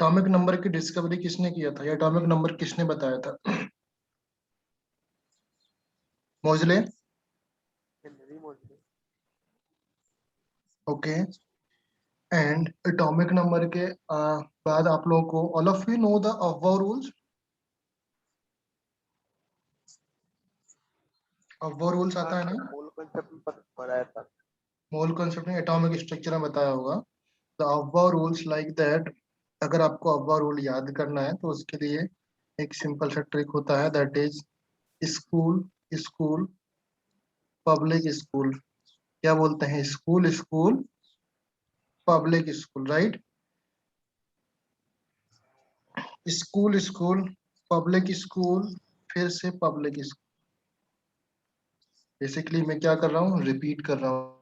Atomic number की discovery किसने किया था, या एटॉमिक नंबर किसने बताया था? मोजले। हेनरी मोजले। ओके। एंड एटॉमिक नंबर के बाद आप लोगों को all of you know the above rules. Above rules आता है ना? मोल कांसेप्ट में पढ़ाया था। मोल कॉन्सेप्ट में एटॉमिक स्ट्रक्चर में बताया होगा। The above rules like that. अगर आपको अबव रूल याद करना है तो उसके लिए एक सिंपल सा ट्रिक होता है, that is school school public school. क्या बोलते हैं? School school public school, right? School school public school, फिर से पब्लिक स्कूल। बेसिकली मैं क्या कर रहा हूँ, रिपीट कर रहा हूँ।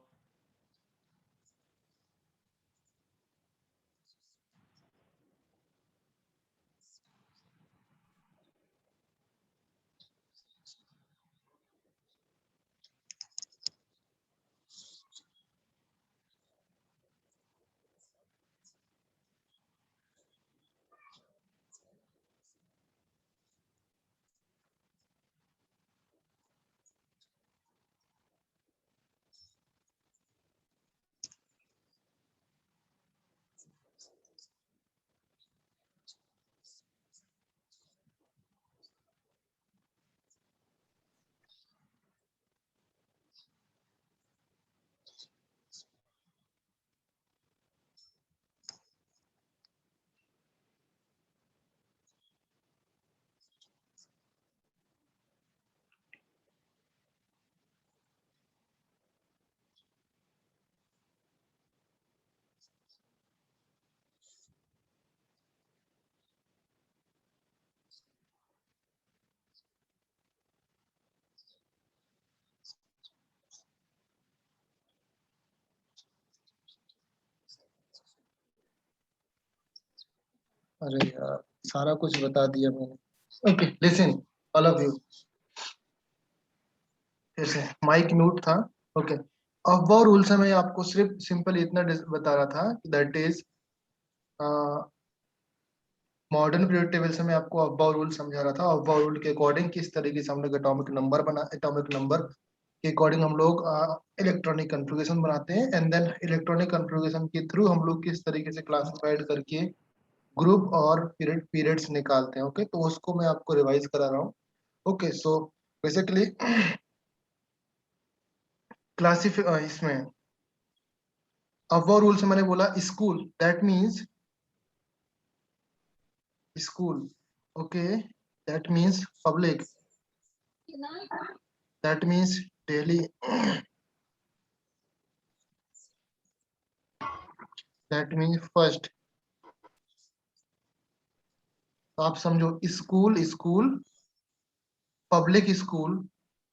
अरे यार, सारा कुछ बता दिया मैंने। Okay listen all of you. फिर से माइक म्यूट था। ओके। अबव रूल से मैं आपको सिर्फ सिंपल इतना बता रहा था, that is modern period table से मैं आपको अबव रूल समझा रहा था। अबव रूल के अकॉर्डिंग किस तरीके से हम लोग एटॉमिक नंबर बना, एटॉमिक नंबर के अकॉर्डिंग हम लोग इलेक्ट्रॉनिक कन्फिग्रेशन बनाते हैं, एंड देन इलेक्ट्रॉनिक कन्फिग्रेशन के थ्रू हम लोग किस तरीके से क्लासिफाइड करके ग्रुप और पीरियड्स निकालते हैं। ओके, तो उसको मैं आपको रिवाइज करा रहा हूँ। ओके, सो बेसिकली क्लासिफाई इसमें अबव रूल से मैंने बोला school, that means school. Okay, that means public, that means daily, that means first. आप समझो, school school public school,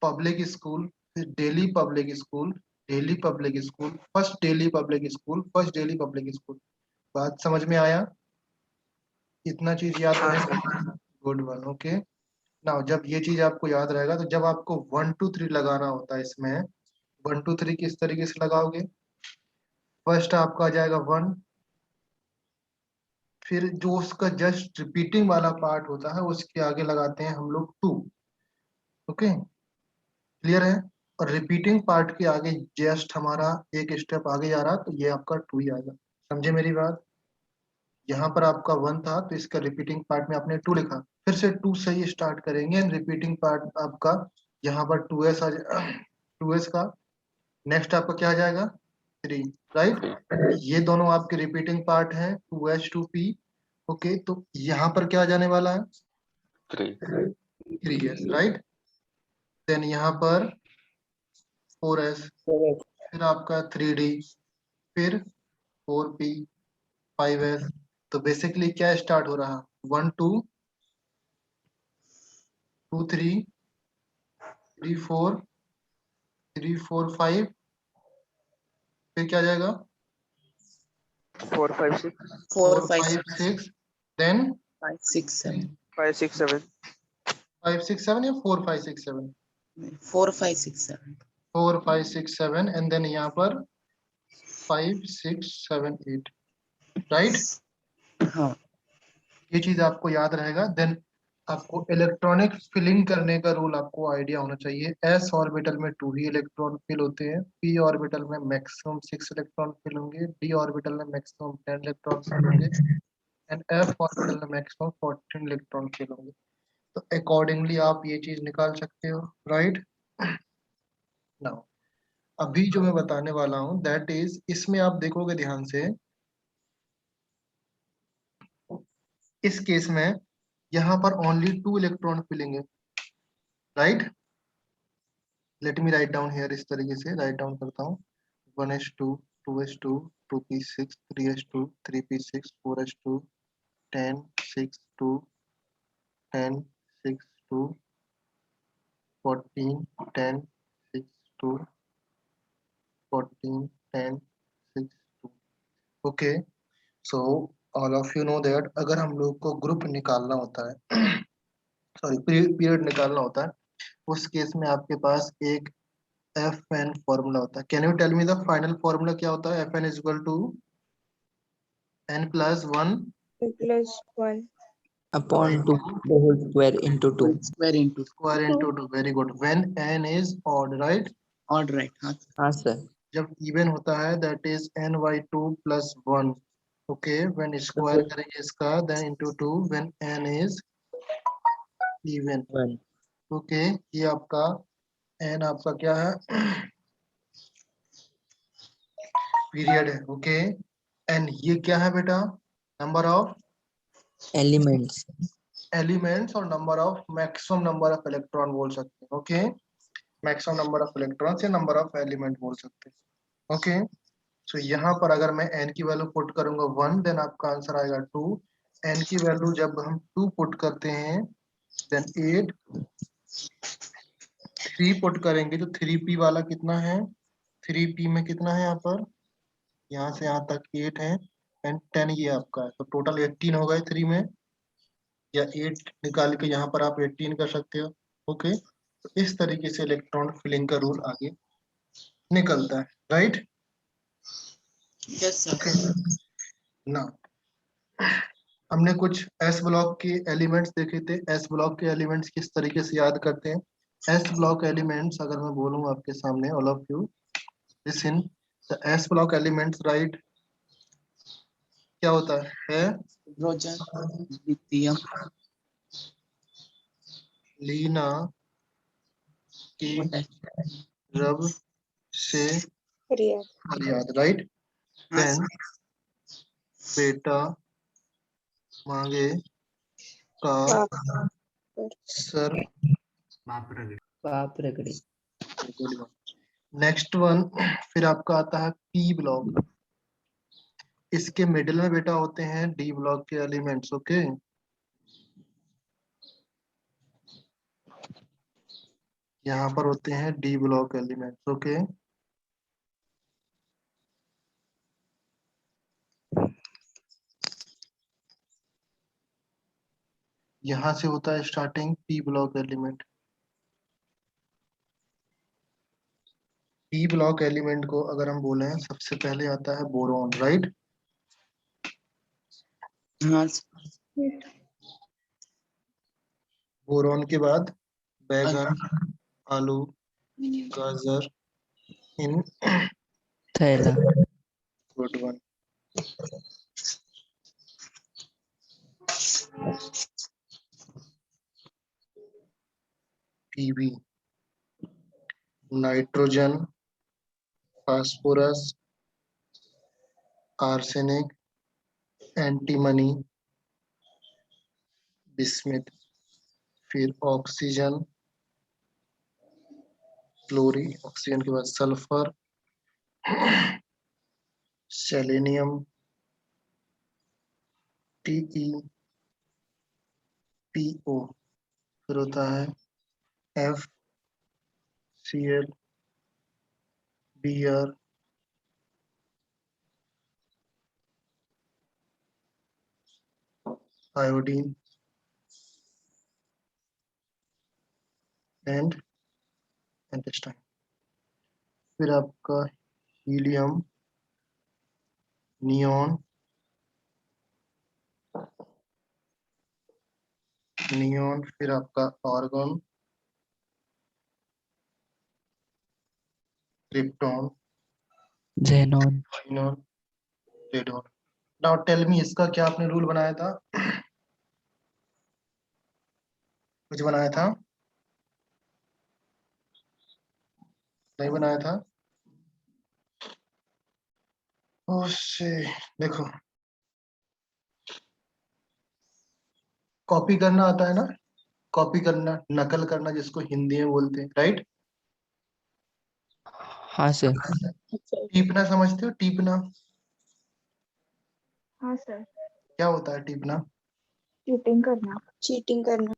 public school, daily public school, daily public school, first daily public school, first daily public school. बात समझ में आया? इतना चीज याद है? Good one. ओके, नाउ जब ये चीज आपको याद रहेगा तो जब आपको 1 2 3 लगाना होता है इसमें, 1 2 3 किस तरीके से लगाओगे? फर्स्ट आपका आ जाएगा 1, फिर जो उसका जस्ट रिपीटिंग वाला पार्ट होता है उसके आगे लगाते हैं हम लोग 2। ओके, क्लियर है? और रिपीटिंग पार्ट के आगे जस्ट हमारा एक स्टेप आगे जा रहा तो ये आपका 2 ही आएगा। समझे मेरी बात? यहाँ पर आपका 1 था तो इसका रिपीटिंग पार्ट में आपने 2 लिखा, फिर से 2 से ही स्टार्ट करेंगे एंड रिपीटिंग पार्ट आपका यहाँ पर 2s 2s का नेक्स्ट आपका क्या आ जाएगा? 3, राइट? ये दोनों आपके रिपीटिंग पार्ट हैं, 2h 2p। ओके, तो यहाँ पर क्या आ जाने वाला है? 3s, right? देन यहाँ पर 4s, फिर आपका 3d, फिर 4p, 5s। तो बेसिकली क्या स्टार्ट हो रहा? 1 2 2 3 3 4 3 4 5, फिर क्या जाएगा? 4 5 6 4 4 5 5 6, देन 5 6 7 5 6 7 5 6 7 या 4 5 6 7? 4 5 6 7 4 5 6 7 एंड देन यहाँ पर 5 6 7 8, राइट? हाँ ये चीज आपको याद रहेगा। देन आपको इलेक्ट्रॉनिक फिलिंग करने का रूल आपको आइडिया होना चाहिए। एस ऑर्बिटल में 2 ही इलेक्ट्रॉन फिल होते हैं, पी ऑर्बिटल में मैक्सिमम 6 इलेक्ट्रॉन फिल होंगे, डी ऑर्बिटल में मैक्सिमम 10 इलेक्ट्रॉन फिल होंगे, एंड एफ ऑर्बिटल में मैक्सिमम 14 इलेक्ट्रॉन फिल होंगे। तो अकॉर्डिंगली आप ये चीज निकाल सकते हो, राइट। नाउ अभी जो मैं बताने वाला हूँ दैट इज, इसमें आप देखोगे ध्यान से, इस केस में यहाँ पर ओनली 2 इलेक्ट्रॉन फिलिंग है, right. Let me write down here, इस तरीके से राइट डाउन करता हूँ। 1s2, 2s2, 2p6, 3s2, 3p6, 4s2, 10, 6, 2, 10, 6, 2, 14, 10, 6, 2, 14, 10, 6, 2। Okay, so all of you know that अगर हम लोग को ग्रुप निकालना होता है, सॉरी पीरियड निकालना होता है, उस केस में आपके पास एक एफ एन फॉर्मूला होता है। Can you tell me the final formula क्या होता है? F n is equal to n plus one +1 upon 2 the whole square into 2. Square into square into two. Very good. When n is odd, right. odd, right? हाँ, हाँ sir. जब even होता है that is n by two plus one. Okay, when square करेंगे इसका then into two when n is even. 1. Okay, ये आपका N आपका क्या है? पीरियड है। ओके, एंड ये क्या है बेटा? Number of Elements. एलिमेंट्स और number of maximum number of electron बोल सकते हैं। Okay, maximum number of electron से नंबर ऑफ एलिमेंट बोल सकते हैं। ओके, सो यहाँ पर अगर मैं n की वैल्यू पुट करूंगा 1, देन आपका आंसर आएगा 2। n की वैल्यू जब हम 2 पुट करते हैं देन 8, 3 पुट करेंगे तो 3p वाला कितना है? 3p में कितना है यहाँ पर? यहाँ से यहाँ तक 8 है, एंड 10 ये आपका है, तो टोटल 18 हो गए 3 में, या 8 निकाल के यहाँ पर आप 18 कर सकते हो। ओके, तो इस तरीके से इलेक्ट्रॉन फिलिंग का रूल आगे निकलता है, राइट। yes sir. ओके, ना हमने कुछ एस ब्लॉक के एलिमेंट्स देखे थे। एस ब्लॉक के एलिमेंट्स किस तरीके से याद करते हैं? एस ब्लॉक एलिमेंट्स अगर मैं बोलूँ आपके सामने, all of you listen, the S block elements, right, क्या होता है? Hydrogen, lithium, लीना की potassium. रब से रिया फरियाद, राइट। हाँ, देन बेटा मांगे का सर। बाप रगड़े. नेक्स्ट वन फिर आपका आता है पी ब्लॉक। इसके मिडिल में बेटा होते हैं डी ब्लॉक के एलिमेंट्स। ओके, यहाँ पर होते हैं डी ब्लॉक एलिमेंट्स। ओके, यहाँ से होता है starting P block element. P block element को अगर हम बोले सबसे पहले आता है बोरॉन, राइट। हाँ, बोरॉन के बाद बैगन, आलू, गाजर, इन, थैला. Good one. PB, nitrogen, phosphorus, arsenic, antimony, bismuth, फिर ऑक्सीजन, क्लोरीन, ऑक्सीजन के बाद सल्फर, सेलेनियम, टीई, पीओ, फिर होता है F C L, B R, iodine and astatine. फिर आपका हीलियम, नियॉन, नियोन, फिर आपका argon, krypton, xenon, xenon, radon. Now tell me, इसका क्या आपने रूल बनाया था? कुछ बनाया था? नहीं बनाया था? ओसे देखो, कॉपी करना आता है ना, कॉपी करना, नकल करना जिसको हिंदी में बोलते हैं, राइट? हाँ सर, टीपना समझते हो? टीपना हाँ सर। क्या होता है? टीपना चीटिंग करना। चीटिंग करना।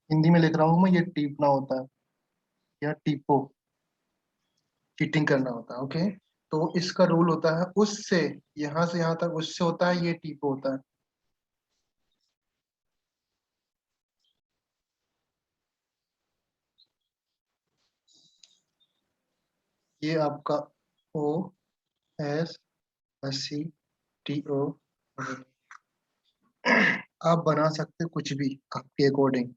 हिंदी में लिख रहा हूँ मैं, ये टीपना होता है या टीपो, चीटिंग करना होता है। ओके, तो इसका रूल होता है उससे, यहाँ से यहाँ तक उससे होता है, ये टीपो होता है। ये आपका ओ एस 80 टी ओ। आप बना सकते हो कुछ भी आपके अकॉर्डिंग,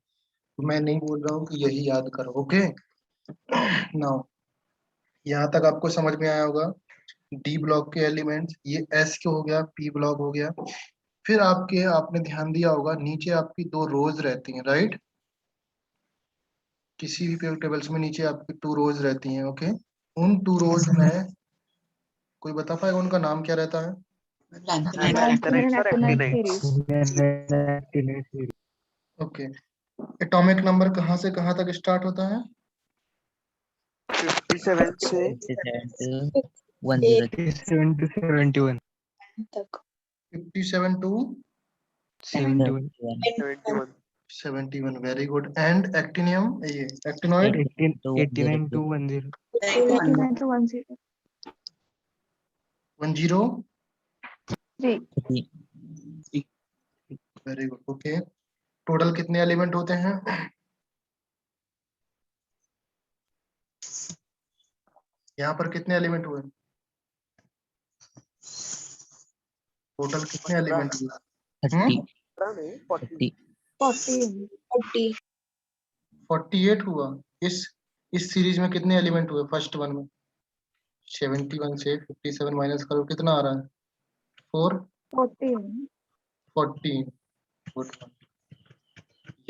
मैं नहीं बोल रहा हूँ कि यही याद करो। ओके, नाउ यहाँ तक आपको समझ में आया होगा। डी ब्लॉक के एलिमेंट्स, ये एस के हो गया, पी ब्लॉक हो गया। फिर आपने ध्यान दिया होगा, नीचे आपकी दो रोज रहती हैं, राइट? किसी भी periodic टेबल्स में नीचे आपकी टू रोज रहती हैं। ओके, उन टू रोज में कोई बता पाएगा उनका नाम क्या रहता है? Lanthanides और actinides। ओके, एटॉमिक नंबर कहाँ से कहाँ तक स्टार्ट होता है? 57 से 57 to 102, तक 57 to 71, 71। 71, very good. And actinium, ये actinoid 89 to 10. 89 to 10. 10, 3. 3, very good. Okay, total कितने एलिमेंट होते हैं? यहाँ पर कितने एलिमेंट हुए? टोटल कितने एलिमेंट हुए? 30, 40। 30, 40. 48 हुआ। इस सीरीज में कितने एलिमेंट हुए फर्स्ट वन में? 71 से 57 माइनस करो, कितना आ रहा है? 4, 14. 14। गुड,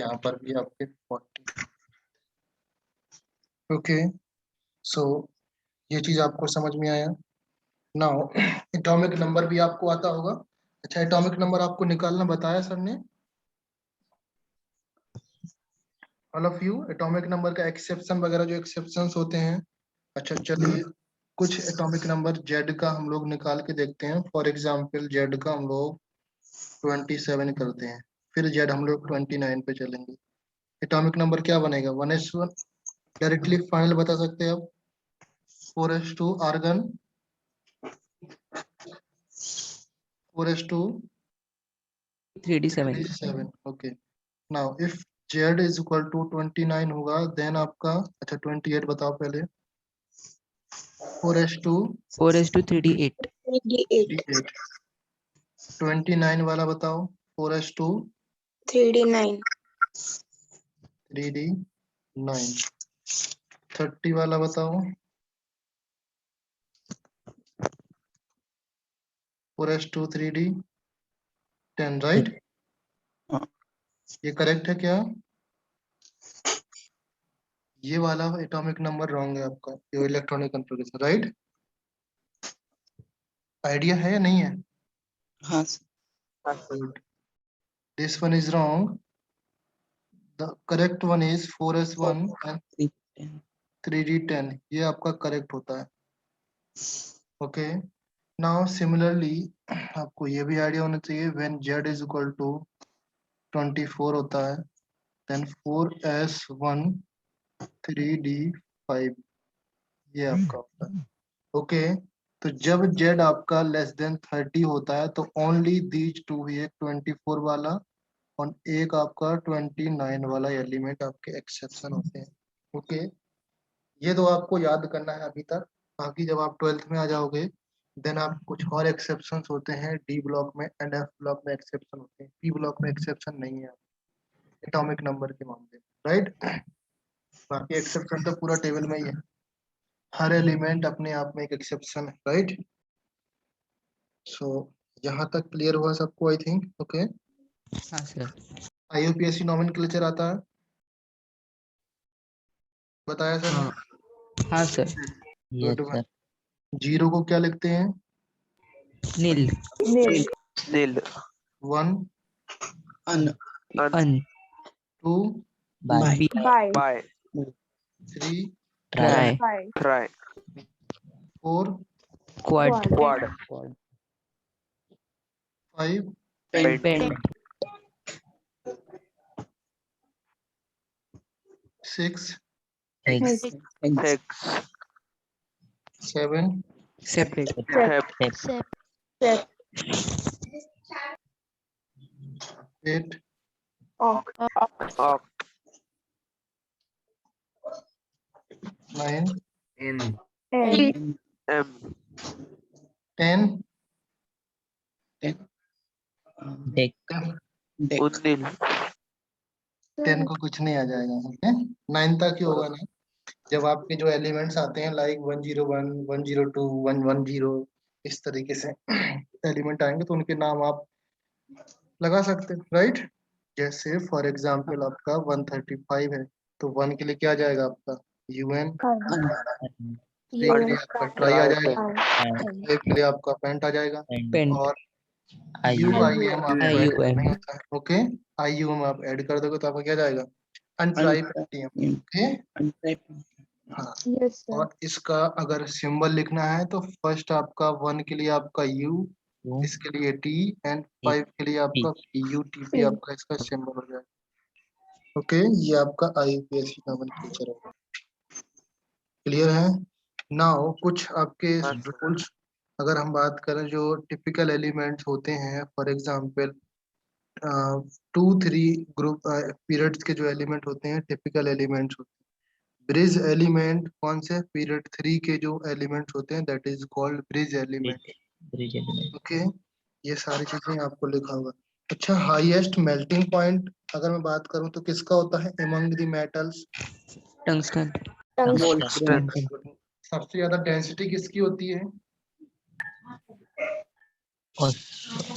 यहाँ पर भी आपके 40। ओके, सो ये चीज आपको समझ में आया। नाउ एटॉमिक नंबर भी आपको आता होगा। अच्छा, एटॉमिक नंबर आपको निकालना बताया सर ने, all of you? Atomic number का एक्सेप्शन वगैरह जो एक्सेप्शंस होते हैं। अच्छा चलिए, कुछ एटॉमिक नंबर जेड का हम लोग निकाल के देखते हैं। फॉर एग्जांपल जेड का हम लोग 27 करते हैं, फिर जेड हम लोग 29 पे चलेंगे। एटॉमिक नंबर क्या बनेगा? 1s1 डायरेक्टली फाइनल बता सकते हैं आप। 4s2 argon, 4s2 3d7, 7। Okay, now if Z is equal to 29 होगा, देन आपका, अच्छा 28 बताओ पहले। 4s2 4s to 3d8, 3D8. 29 वाला बताओ। 4s2 3D9. 3d9। 30 वाला बताओ। 4s2 3d10, right? हाँ। ये करेक्ट है क्या? ये वाला एटॉमिक नंबर रॉन्ग है आपका, ये इलेक्ट्रॉनिक कन्फिगरेशन, राइट? आइडिया है या नहीं है? हाँ sir. Good. This one is wrong. The correct one is 4s1 and 310. 3d10, ये आपका करेक्ट होता है। ओके, नाउ सिमिलरली आपको ये भी आइडिया होना चाहिए, when z is equal to 24 होता है, देन 4s1 3d5, ये आपका होता है। ओके, तो जब z आपका लेस देन 30 होता है तो ओनली दीज टू, ये 24 वाला और एक आपका 29 वाला एलिमेंट आपके एक्सेप्शन होते हैं। ओके, ये तो आपको याद करना है अभी तक। बाकी जब आप 12th में आ जाओगे, देन आप कुछ और एक्सेप्शंस होते हैं डी ब्लॉक में एंड एफ ब्लॉक में एक्सेप्शन होते हैं, पी ब्लॉक में एक्सेप्शन नहीं है। एटॉमिक नंबर के मामले में, राइट। बाकी एक्सेप्शन तो पूरा टेबल में ही है, हर एलिमेंट अपने आप में एक एक्सेप्शन है, राइट। सो यहाँ तक क्लियर हुआ सबको, आई थिंक। ओके, हाँ सर। IUPAC नोमेनक्लेचर आता है, बताया सर ने? हाँ हाँ sir. Yes good. Sir. Zero को क्या लिखते हैं? Nil. Nil. Nil. 1 un un 2 bi bi bi. Bi 3 tri bi. Tri 4 quad quad 5 pent pent 6 hex hex 7 sept sept 8 oct. Oct 9 enn. Enn 10 dec dec unnil 10 को कुछ नहीं आ जाएगा, okay. 9 तक ही होगा ना, जब आपके जो एलिमेंट्स आते हैं लाइक 101 102 110 इस तरीके से एलिमेंट आएंगे तो उनके नाम आप लगा सकते हैं, राइट। जैसे फॉर एग्जांपल आपका 135 है तो 1 के लिए क्या आ जाएगा आपका UN, 3 के लिए आपका ट्राई आ जाएगा, 5 के लिए आपका पेंट आ जाएगा, पेंट और IUM UIM आपको ऐड IUM नहीं होता है, ओके। IUM आप ऐड कर दोगे तो आपका क्या जाएगा? अनट्राइपेंटियम, ओके। हाँ, यस सर। और इसका अगर सिंबल लिखना है तो फर्स्ट आपका 1 के लिए आपका U, इसके लिए T, एंड 5 के लिए आपका UTP आपका इसका सिंबल हो जाएगा, ओके। ये आपका IUPAC नोमेनक्लेचर है, क्लियर है? नाउ कुछ आपके हाँ सर। रूल्स अगर हम बात करें जो टिपिकल एलिमेंट्स होते हैं, फॉर एग्जांपल 2 3 ग्रुप पीरियड्स के जो एलिमेंट होते हैं टिपिकल एलिमेंट्स होते हैं। ब्रिज एलिमेंट कौन से? पीरियड 3 के जो एलिमेंट्स होते हैं that is called bridge element, okay. ये सारी चीजें आपको लिखा होगा। अच्छा, हाईएस्ट मेल्टिंग पॉइंट अगर मैं बात करूं तो किसका होता है among the metals? Tungsten tungsten सबसे ज्यादा डेंसिटी किसकी होती है?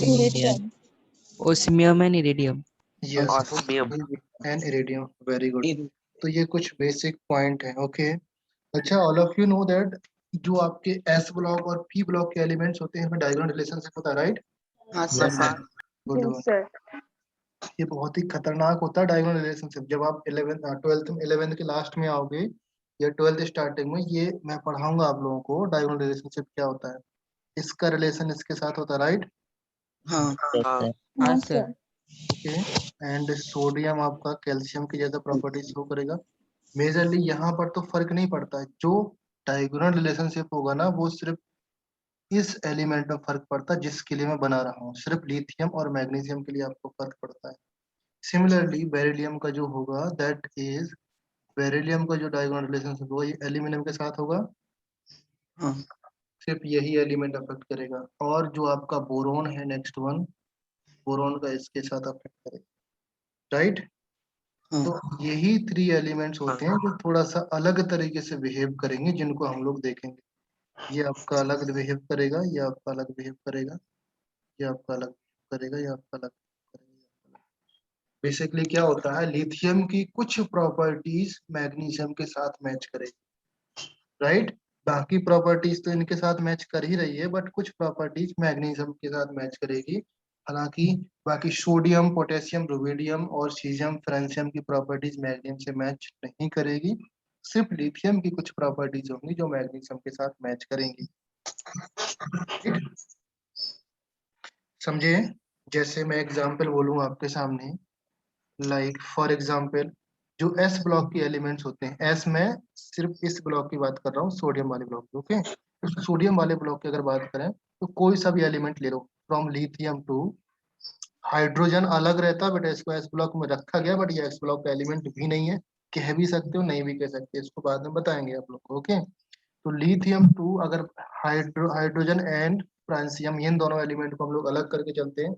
Iridium. Osmium and iridium yes, osmium and iridium, very good. तो ये कुछ बेसिक पॉइंट है, ओके। अच्छा, all of you know that जो आपके S ब्लॉक और P ब्लॉक के एलिमेंट्स होते हैं, हमें डायगोनल रिलेशनशिप होता है, राइट? हाँ सर। गुड। Yes sir. ये बहुत ही खतरनाक होता है डायगोनल रिलेशनशिप। जब आप 11th के लास्ट में आओगे या 12th स्टार्टिंग में, ये मैं पढ़ाऊंगा आप लोगों को डायगोनल रिलेशनशिप क्या होता है, इसका रिलेशन इसके साथ होता है, राइट? हाँ हाँ हाँ सर। ओके। एंड सोडियम आपका कैल्शियम की जैसा प्रॉपर्टी शो करेगा। मेजरली यहाँ पर तो फर्क नहीं पड़ता है, जो डायगोनल रिलेशनशिप होगा ना वो सिर्फ इस एलिमेंट में फर्क पड़ता है जिसके लिए मैं बना रहा हूँ, सिर्फ लिथियम और मैग्नीशियम के लिए आपको फर्क पड़ता है। सिमिलरली बेरिलियम का जो होगा दैट इज, बेरिलियम का जो डायगोनल रिलेशनशिप होगा ये एल्यूमिनियम के साथ होगा, हाँ सिर्फ यही एलिमेंट अफेक्ट करेगा। और जो आपका बोरोन है नेक्स्ट वन, बोरोन का इसके साथ अफेक्ट करेगा, राइट? हाँ तो यही 3 एलिमेंट्स होते हैं जो थोड़ा सा अलग तरीके से बिहेव करेंगे, जिनको हम लोग देखेंगे। ये आपका अलग बिहेव करेगा, ये आपका अलग बिहेव करेगा, ये आपका अलग करेगा, ये आपका अलग करेगा। बेसिकली क्या होता है, लिथियम की कुछ प्रॉपर्टीज मैग्नीशियम के साथ मैच करेगी, राइट? बाकी प्रॉपर्टीज तो इनके साथ मैच कर ही रही है, बट कुछ प्रॉपर्टीज मैग्नीशियम के साथ मैच करेगी। हालांकि बाकी सोडियम, पोटेशियम, रुबिडियम और सीजियम, फ्रांसियम की प्रॉपर्टीज मैग्नीशियम से मैच नहीं करेगी। सिर्फ लिथियम की कुछ प्रॉपर्टीज होंगी जो मैग्नीशियम के साथ मैच करेंगी, समझे? जैसे मैं एग्जांपल बोलूँ आपके सामने, लाइक फॉर एग्जांपल जो S ब्लॉक के एलिमेंट्स होते हैं, S में सिर्फ इस ब्लॉक की बात कर रहा हूँ, सोडियम वाले ब्लॉक की, ओके। तो सोडियम वाले ब्लॉक की अगर बात करें तो कोई सा भी एलिमेंट ले लो, फ्रॉम लिथियम टू, हाइड्रोजन अलग रहता है बट इसको S ब्लॉक में रखा गया, बट ये S ब्लॉक का एलिमेंट भी नहीं है, कह भी सकते हो नहीं भी कह सकते, इसको बाद में बताएंगे आप लोग को, ओके। तो लिथियम टू अगर हाइड्रोजन एंड फ्रांसियम, इन दोनों एलिमेंट को हम लोग अलग करके चलते हैं,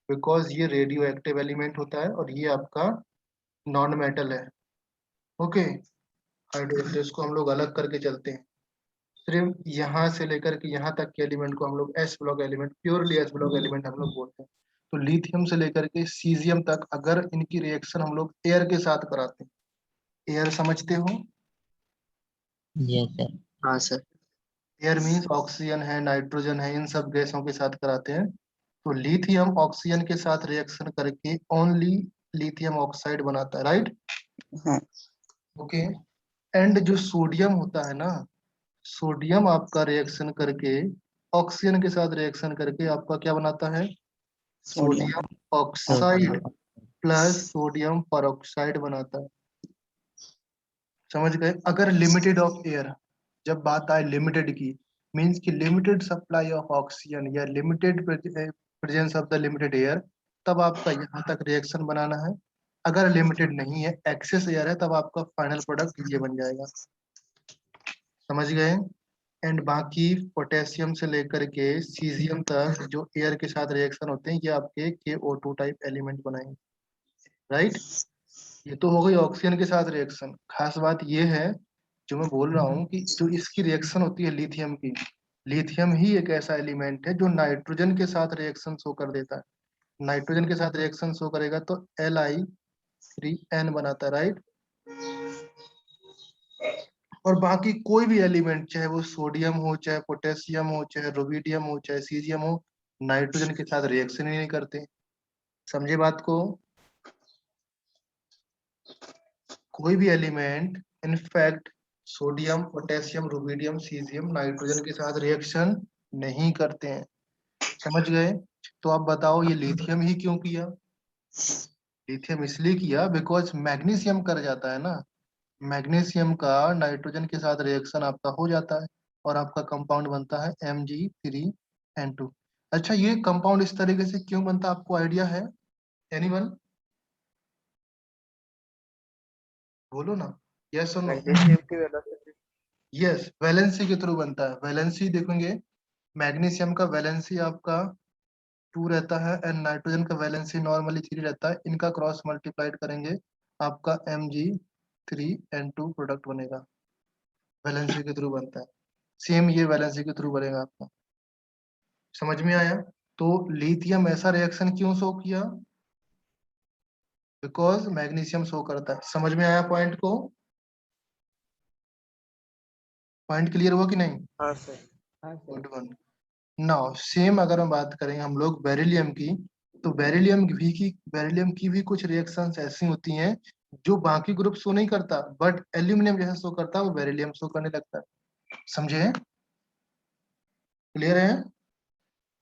बिकॉज ये रेडियो एक्टिव एलिमेंट होता है और ये आपका नॉन मेटल है। ओके, हाइड्रोजन, तो इसको हम लोग अलग करके चलते हैं। सिर्फ यहाँ से लेकर के यहाँ तक के एलिमेंट को हम लोग S block element, purely S block element हम लोग बोलते हैं। तो लिथियम से लेकर के सीजियम तक अगर इनकी रिएक्शन हम लोग एयर के साथ कराते हैं, एयर समझते हो? Yes, sir. हाँ सर। एयर मीन्स ऑक्सीजन है, नाइट्रोजन है, इन सब गैसों के साथ कराते हैं। तो लिथियम ऑक्सीजन के साथ रिएक्शन करके ओनली लिथियम ऑक्साइड बनाता है, राइट? हाँ ओके। एंड जो सोडियम होता है ना, सोडियम आपका रिएक्शन करके ऑक्सीजन के साथ रिएक्शन करके आपका क्या बनाता है? Sodium. Sodium oxide plus sodium peroxide बनाता है। समझ गए? अगर लिमिटेड ऑफ एयर, जब बात आए लिमिटेड की, मींस कि लिमिटेड सप्लाई ऑफ ऑक्सीजन या limited presence of the limited air, तब आपका यहाँ तक रिएक्शन बनाना है। अगर लिमिटेड नहीं है, एक्सेस एयर है, तब आपका फाइनल प्रोडक्ट ये बन जाएगा। समझ गए? एंड बाकी पोटेशियम से लेकर के सीजियम तक जो एयर के साथ रिएक्शन होते हैं, ये आपके KO2 टाइप एलिमेंट बनाएंगे, राइट? ये तो हो गई ऑक्सीजन के साथ रिएक्शन। खास बात ये है जो मैं बोल रहा हूँ कि जो इसकी रिएक्शन होती है लिथियम की, लिथियम ही एक ऐसा एलिमेंट है जो नाइट्रोजन के साथ रिएक्शन शो कर देता है। नाइट्रोजन के साथ रिएक्शन शो करेगा तो Li3n बनाता है, राइट? और बाकी कोई भी एलिमेंट, चाहे वो सोडियम हो, चाहे पोटेशियम हो, चाहे रुबिडियम हो, चाहे सीजियम हो, नाइट्रोजन के साथ रिएक्शन ही नहीं करते। समझे बात को? कोई भी element, in fact sodium, potassium, rubidium, caesium nitrogen के साथ रिएक्शन नहीं करते हैं। समझ गए? तो आप बताओ ये लिथियम ही क्यों किया? लिथियम इसलिए किया बिकॉज मैग्नीशियम कर जाता है ना, मैग्नीशियम का नाइट्रोजन के साथ रिएक्शन आपका हो जाता है और आपका कंपाउंड बनता है Mg3n2। अच्छा, ये कंपाउंड इस तरीके से क्यों बनता है, आपको आइडिया है? एनीवन? बोलो ना, यस और नो। मैग्नीशियम की वेलोसिटी। यस, वैलेंसी के थ्रू बनता है। वैलेंसी देखेंगे, मैग्नीशियम का वैलेंसी आपका 2 रहता है एंड नाइट्रोजन का वैलेंसी नॉर्मली 3 रहता है। इनका क्रॉस मल्टीप्लाइड करेंगे, आपका Mg3n2 प्रोडक्ट बनेगा। वैलेंसी के थ्रू बनता है। सेम ये वैलेंसी के थ्रू बनेगा आपका। समझ में आया? तो लिथियम ऐसा रिएक्शन क्यों शो किया? बिकॉज मैग्नीशियम शो करता है। समझ में आया पॉइंट को? पॉइंट क्लियर हुआ कि नहीं? हाँ sir. Good one. Now same अगर हम बात करें हम लोग बेरिलियम की, तो बेरिलियम की भी कुछ रिएक्शंस ऐसी होती हैं जो बाकी ग्रुप शो नहीं करता, बट एल्यूमिनियम जैसा शो करता है वो बेरिलियम शो करने लगता है। समझे? क्लियर है?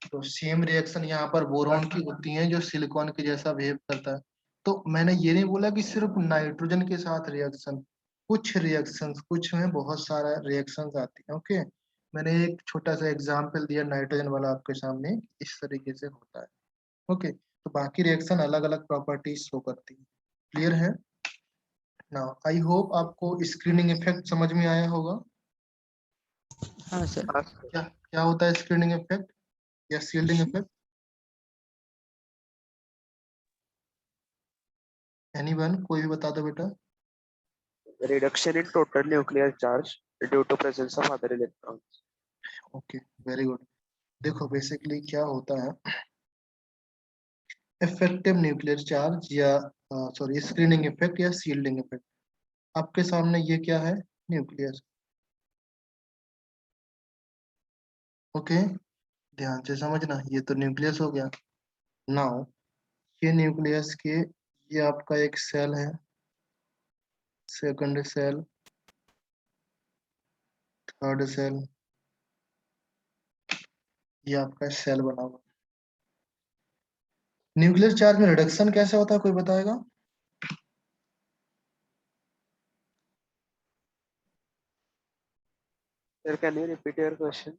तो सेम रिएक्शन यहाँ पर बोरॉन की होती है जो सिलिकॉन के जैसा बिहेव करता है। तो मैंने ये नहीं बोला कि सिर्फ नाइट्रोजन के साथ रिएक्शन, कुछ रिएक्शंस, कुछ में बहुत सारा रिएक्शंस आती है। ओके, मैंने एक छोटा सा एग्जांपल दिया नाइट्रोजन वाला आपके सामने, इस तरीके से होता है। ओके, तो बाकी रिएक्शन अलग अलग प्रॉपर्टीज शो करती है। क्लियर है? नाउ आई होप आपको स्क्रीनिंग इफेक्ट समझ में आया होगा। हाँ सर। हाँ सर। क्या क्या होता है स्क्रीनिंग इफेक्ट या शील्डिंग इफेक्ट? एनीवन, कोई भी बता दो बेटा। Reduction in total nuclear charge due to presence of other electrons. Okay, very good. देखो बेसिकली क्या होता है, इफेक्टिव न्यूक्लियर चार्ज या सॉरी स्क्रीनिंग इफेक्ट या शील्डिंग इफेक्ट। आपके सामने ये क्या है? न्यूक्लियस। ओके, ध्यान से समझना, ये तो न्यूक्लियस हो गया। नाउ ये न्यूक्लियस के, ये आपका एक सेल है, सेकंड सेल, थर्ड सेल, ये आपका सेल बना हुआ। न्यूक्लियर चार्ज में रिडक्शन कैसे होता है, कोई बताएगा? Sir, can you repeat your question?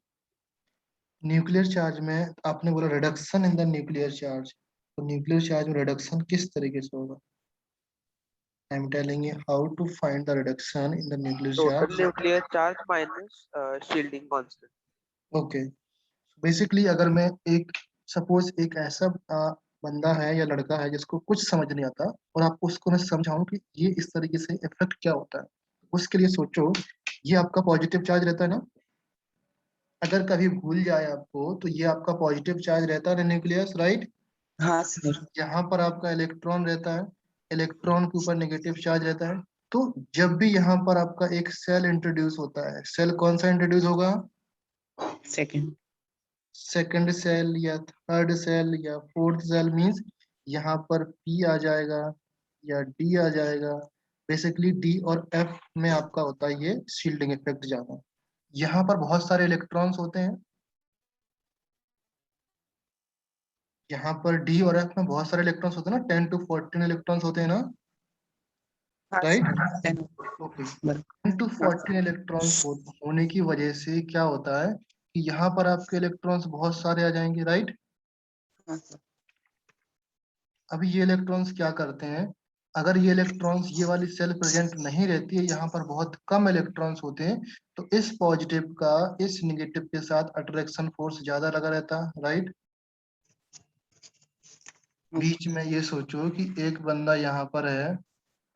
Nuclear charge में आपने बोला reduction in the nuclear charge, तो न्यूक्लियर चार्ज में रिडक्शन किस तरीके से होगा? I am telling you how to find the reduction in the nuclear Total charge. nuclear charge minus shielding constant. Okay, basically अगर मैं एक सपोज एक ऐसा बंदा है या लड़का है जिसको कुछ समझ नहीं आता और आपको उसको मैं समझाऊं कि ये इस तरीके से इफेक्ट क्या होता है, उसके लिए सोचो ये आपका पॉजिटिव चार्ज रहता है ना, अगर कभी भूल जाए आपको तो ये आपका पॉजिटिव चार्ज रहता है न्यूक्लियस, राइट। हाँ सर। यहाँ पर आपका इलेक्ट्रॉन रहता है, इलेक्ट्रॉन के ऊपर नेगेटिव चार्ज रहता है। तो जब भी यहाँ पर आपका एक सेल इंट्रोड्यूस होता है, सेल कौन सा इंट्रोड्यूस होगा, सेकंड। सेकंड सेल या थर्ड सेल या फोर्थ सेल, मींस यहाँ पर पी आ जाएगा या डी आ जाएगा। बेसिकली डी और एफ में आपका होता है ये शील्डिंग इफेक्ट ज्यादा। यहाँ पर बहुत सारे इलेक्ट्रॉन्स होते हैं, यहाँ पर डी और एफ में बहुत सारे इलेक्ट्रॉन्स होते हैं ना, 10 to 14 इलेक्ट्रॉन्स होते हैं ना, हाँ राइट। सर। ओके, बराबर। 10 to 14 इलेक्ट्रॉन्स होने की वजह से क्या होता है कि यहाँ पर आपके इलेक्ट्रॉन्स बहुत सारे आ जाएंगे, राइट। हाँ सर। अभी ये इलेक्ट्रॉन्स क्या करते हैं, अगर ये इलेक्ट्रॉन्स ये वाली सेल प्रेजेंट नहीं रहती है, यहाँ पर बहुत कम इलेक्ट्रॉन्स होते हैं, तो इस पॉजिटिव का इस निगेटिव के साथ अट्रैक्शन फोर्स ज्यादा लगा रहता है, राइट। बीच में ये सोचो कि एक बंदा यहाँ पर है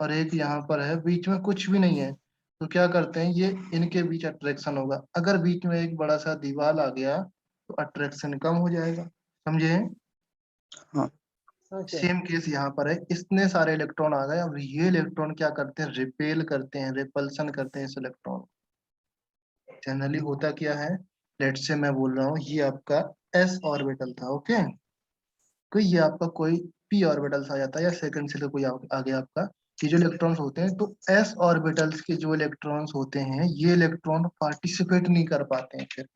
और एक यहाँ पर है, बीच में कुछ भी नहीं है, तो क्या करते हैं ये इनके बीच अट्रैक्शन होगा। अगर बीच में एक बड़ा सा दीवार आ गया तो अट्रैक्शन कम हो जाएगा, समझे। हाँ सेम केस यहाँ पर है, इतने सारे इलेक्ट्रॉन आ गए, अब ये इलेक्ट्रॉन क्या करते हैं, रिपेल करते हैं, रिपल्सन करते हैं इस इलेक्ट्रॉन। जनरली होता क्या है, लेट से मैं बोल रहा हूँ ये आपका एस ऑर्बिटल था, ओके, कोई ये आपका कोई पी ऑर्बिटल्स आ जाता है या सेकंड से तो कोई आ गया आपका, ये जो इलेक्ट्रॉन्स होते हैं, तो एस ऑर्बिटल्स के जो इलेक्ट्रॉन्स होते हैं ये इलेक्ट्रॉन पार्टिसिपेट नहीं कर पाते हैं फिर,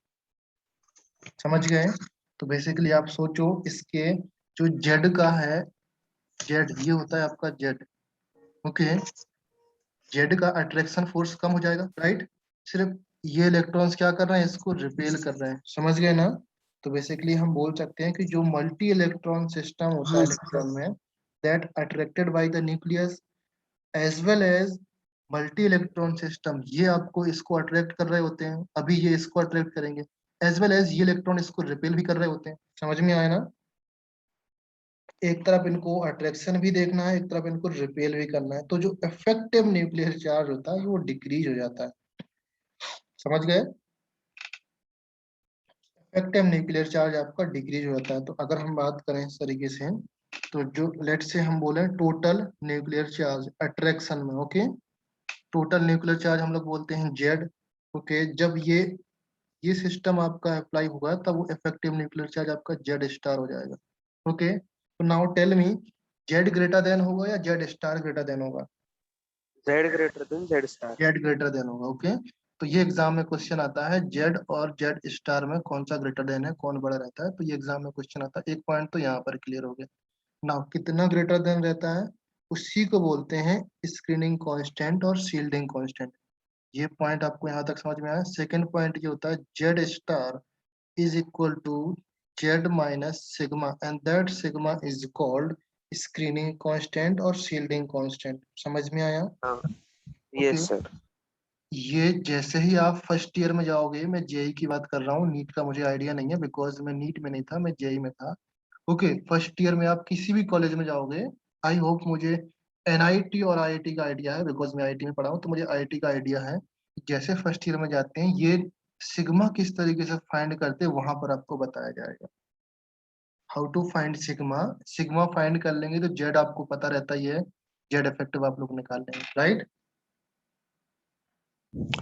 समझ गए। तो बेसिकली आप सोचो इसके जो जेड का है, जेड ये होता है आपका जेड, ओके, जेड का अट्रैक्शन फोर्स कम हो जाएगा, राइट। सिर्फ ये इलेक्ट्रॉन्स क्या कर रहे हैं, इसको रिपेल कर रहे हैं, समझ गए ना। तो बेसिकली हम बोल सकते हैं कि जो मल्टी इलेक्ट्रॉन सिस्टम होता है हाँ इलेक्ट्रॉन में, that attracted by the nucleus as well as multi electron system, ये आपको इसको अट्रैक्ट कर रहे होते हैं, अभी ये इसको अट्रैक्ट करेंगे, एज वेल एज ये इलेक्ट्रॉन इसको रिपेल भी कर रहे होते हैं, समझ में आया ना। एक तरफ इनको अट्रैक्शन भी देखना है, एक तरफ इनको रिपेल भी करना है, तो जो इफेक्टिव न्यूक्लियर चार्ज होता है वो डिक्रीज हो जाता है, समझ गए। इफेक्टिव न्यूक्लियर चार्ज आपका डिक्रीज हो जाता है। तो अगर हम बात करें इस तरीके से, तो जो लेट से हम बोले टोटल न्यूक्लियर चार्ज अट्रैक्शन में, ओके, टोटल न्यूक्लियर चार्ज हम लोग बोलते हैं जेड, ओके, जब ये सिस्टम आपका अप्लाई होगा तब वो इफेक्टिव न्यूक्लियर चार्ज आपका जेड स्टार हो जाएगा, ओके। तो now tell me, Z greater than होगा या जेड स्टार ग्रेटर देन होगा, Z greater than Z star. Z greater than होगा, ओके। तो ये एग्जाम में क्वेश्चन आता है जेड और जेड स्टार में कौन सा ग्रेटर देन है, कौन बड़ा रहता है, तो ये एग्जाम में क्वेश्चन आता है। एक पॉइंट तो यहाँ पर क्लियर हो गया। नाउ कितना ग्रेटर देन रहता है, उसी को बोलते हैं स्क्रीनिंग कांस्टेंट और शील्डिंग कांस्टेंट। ये पॉइंट आपको यहाँ तक समझ में आया। सेकंड पॉइंट ये होता है Z star is equal to Z minus sigma and that sigma is called screening constant और शील्डिंग कांस्टेंट, समझ में आया। हाँ, ओके, yes sir. ये जैसे ही आप फर्स्ट ईयर में जाओगे, मैं जेई की बात कर रहा हूँ, नीट का मुझे आइडिया नहीं है बिकॉज मैं नीट में नहीं था, मैं जेई में था। ओके, फर्स्ट ईयर में आप किसी भी कॉलेज में जाओगे, आई होप मुझे एनआईटी और आईआईटी का आइडिया है बिकॉज मैं आईआईटी में पढ़ा हूँ, तो मुझे आईआईटी का आइडिया है। जैसे फर्स्ट ईयर में जाते हैं ये सिग्मा किस तरीके से फाइंड करते हैं वहां पर आपको बताया जाएगा, how to find sigma. Sigma find कर लेंगे तो जेड आपको पता रहता ही है, जेड इफेक्टिव आप लोग निकाल लेंगे, राइट।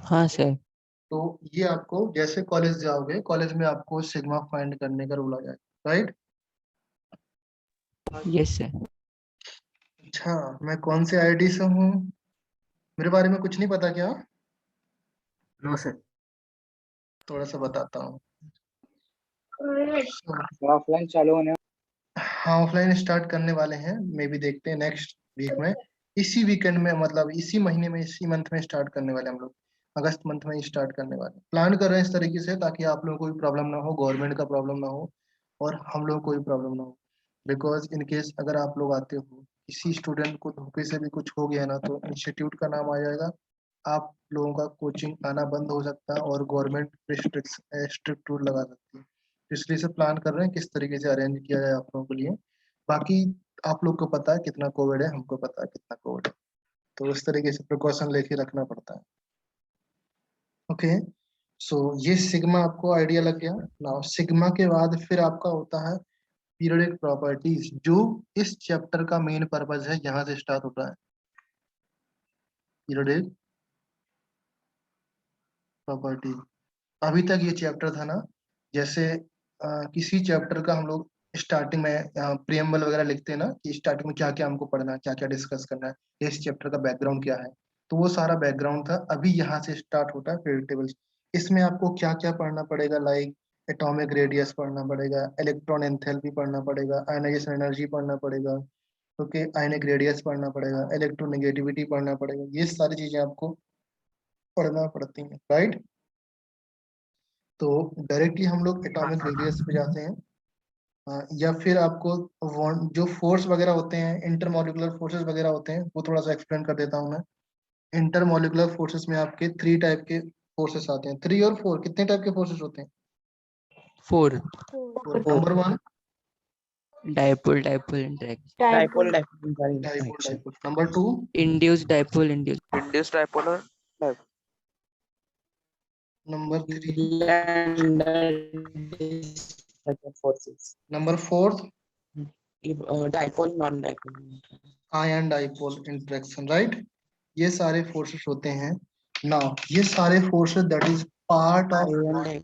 हाँ सर। तो ये आपको जैसे कॉलेज जाओगे, कॉलेज में आपको सिग्मा फाइंड करने का रूल आ जाएगा, राइट। Yes sir. अच्छा, मैं कौन से आईडी से हूँ, मेरे बारे में कुछ नहीं पता क्या। No sir. थोड़ा सा बताता हूँ। ऑफलाइन चालू होने हाँ, ऑफलाइन स्टार्ट करने वाले हैं, मे भी देखते हैं नेक्स्ट वीक में, इसी वीकेंड में, मतलब इसी महीने में, इसी मंथ में स्टार्ट करने वाले हम लोग, अगस्त मंथ में स्टार्ट करने वाले, प्लान कर रहे हैं इस तरीके से ताकि आप लोगों को कोई प्रॉब्लम ना हो, गवर्नमेंट का प्रॉब्लम ना हो और हम लोग को कोई प्रॉब्लम ना हो। बिकॉज इन केस अगर आप लोग आते हो, किसी स्टूडेंट को धोखे से भी कुछ हो गया ना, तो इंस्टीट्यूट का नाम आ जाएगा, आप लोगों का कोचिंग आना बंद हो सकता है और गवर्नमेंट स्ट्रिक्ट रूल लगा सकती है। तो इसलिए से प्लान कर रहे हैं किस तरीके से अरेंज किया जाए आप लोगों के लिए। बाकी आप लोग को पता है कितना कोविड है, हमको पता है कितना कोविड है, तो उस तरीके से प्रिकॉशन लेके रखना पड़ता है। ओके, सो ये सिग्मा आपको आइडिया लग गया। नाउ सिग्मा के बाद फिर आपका होता है पीरियडिक प्रॉपर्टीज, जो इस चैप्टर का मेन पर्पज है, यहाँ से स्टार्ट होता है पीरियडिक प्रॉपर्टी। अभी तक ये चैप्टर था ना, जैसे किसी चैप्टर का हम लोग स्टार्टिंग में प्रियम्बल वगैरह लिखते हैं ना, कि स्टार्टिंग में क्या क्या हमको पढ़ना है, क्या क्या डिस्कस करना है, इस चैप्टर का बैकग्राउंड क्या है, तो वो सारा बैकग्राउंड था। अभी यहाँ से स्टार्ट होता है पीरियडिक टेबल। इसमें आपको क्या क्या पढ़ना पड़ेगा, लाइक एटॉमिक रेडियस पढ़ना पड़ेगा, इलेक्ट्रॉन एंथैल्पी पढ़ना पड़ेगा, आयनाइजेशन एनर्जी पढ़ना पड़ेगा, ओके, आयनिक रेडियस पढ़ना पड़ेगा, इलेक्ट्रोनेगेटिविटी पढ़ना पड़ेगा, ये सारी चीजें आपको पढ़ना पड़ती हैं, राइट। तो डायरेक्टली हम लोग एटॉमिक रेडियस पे जाते हैं। या फिर आपको जो फोर्स वगैरह होते हैं, इंटरमॉलिकुलर फोर्सेस वगैरह होते हैं, वो थोड़ा सा एक्सप्लेन कर देता हूँ मैं। इंटरमॉलिकुलर फोर्सेस में आपके 3 टाइप के फोर्सेस आते हैं। 3 और 4 कितने टाइप के फोर्सेस होते हैं? 4. 4. Number 1 Dipole dipole interaction. Dipole, Dipole. dipole dipole interaction. Dipole. Number 2 Induced dipole induced. Induced dipolar dipole. Number 3 Under forces. Number 4 Dipole, non-dipole. Ion dipole interaction, right. ये सारे फोर्सेस होते हैं। नाउ ये सारे forces that is part of Ion dipole.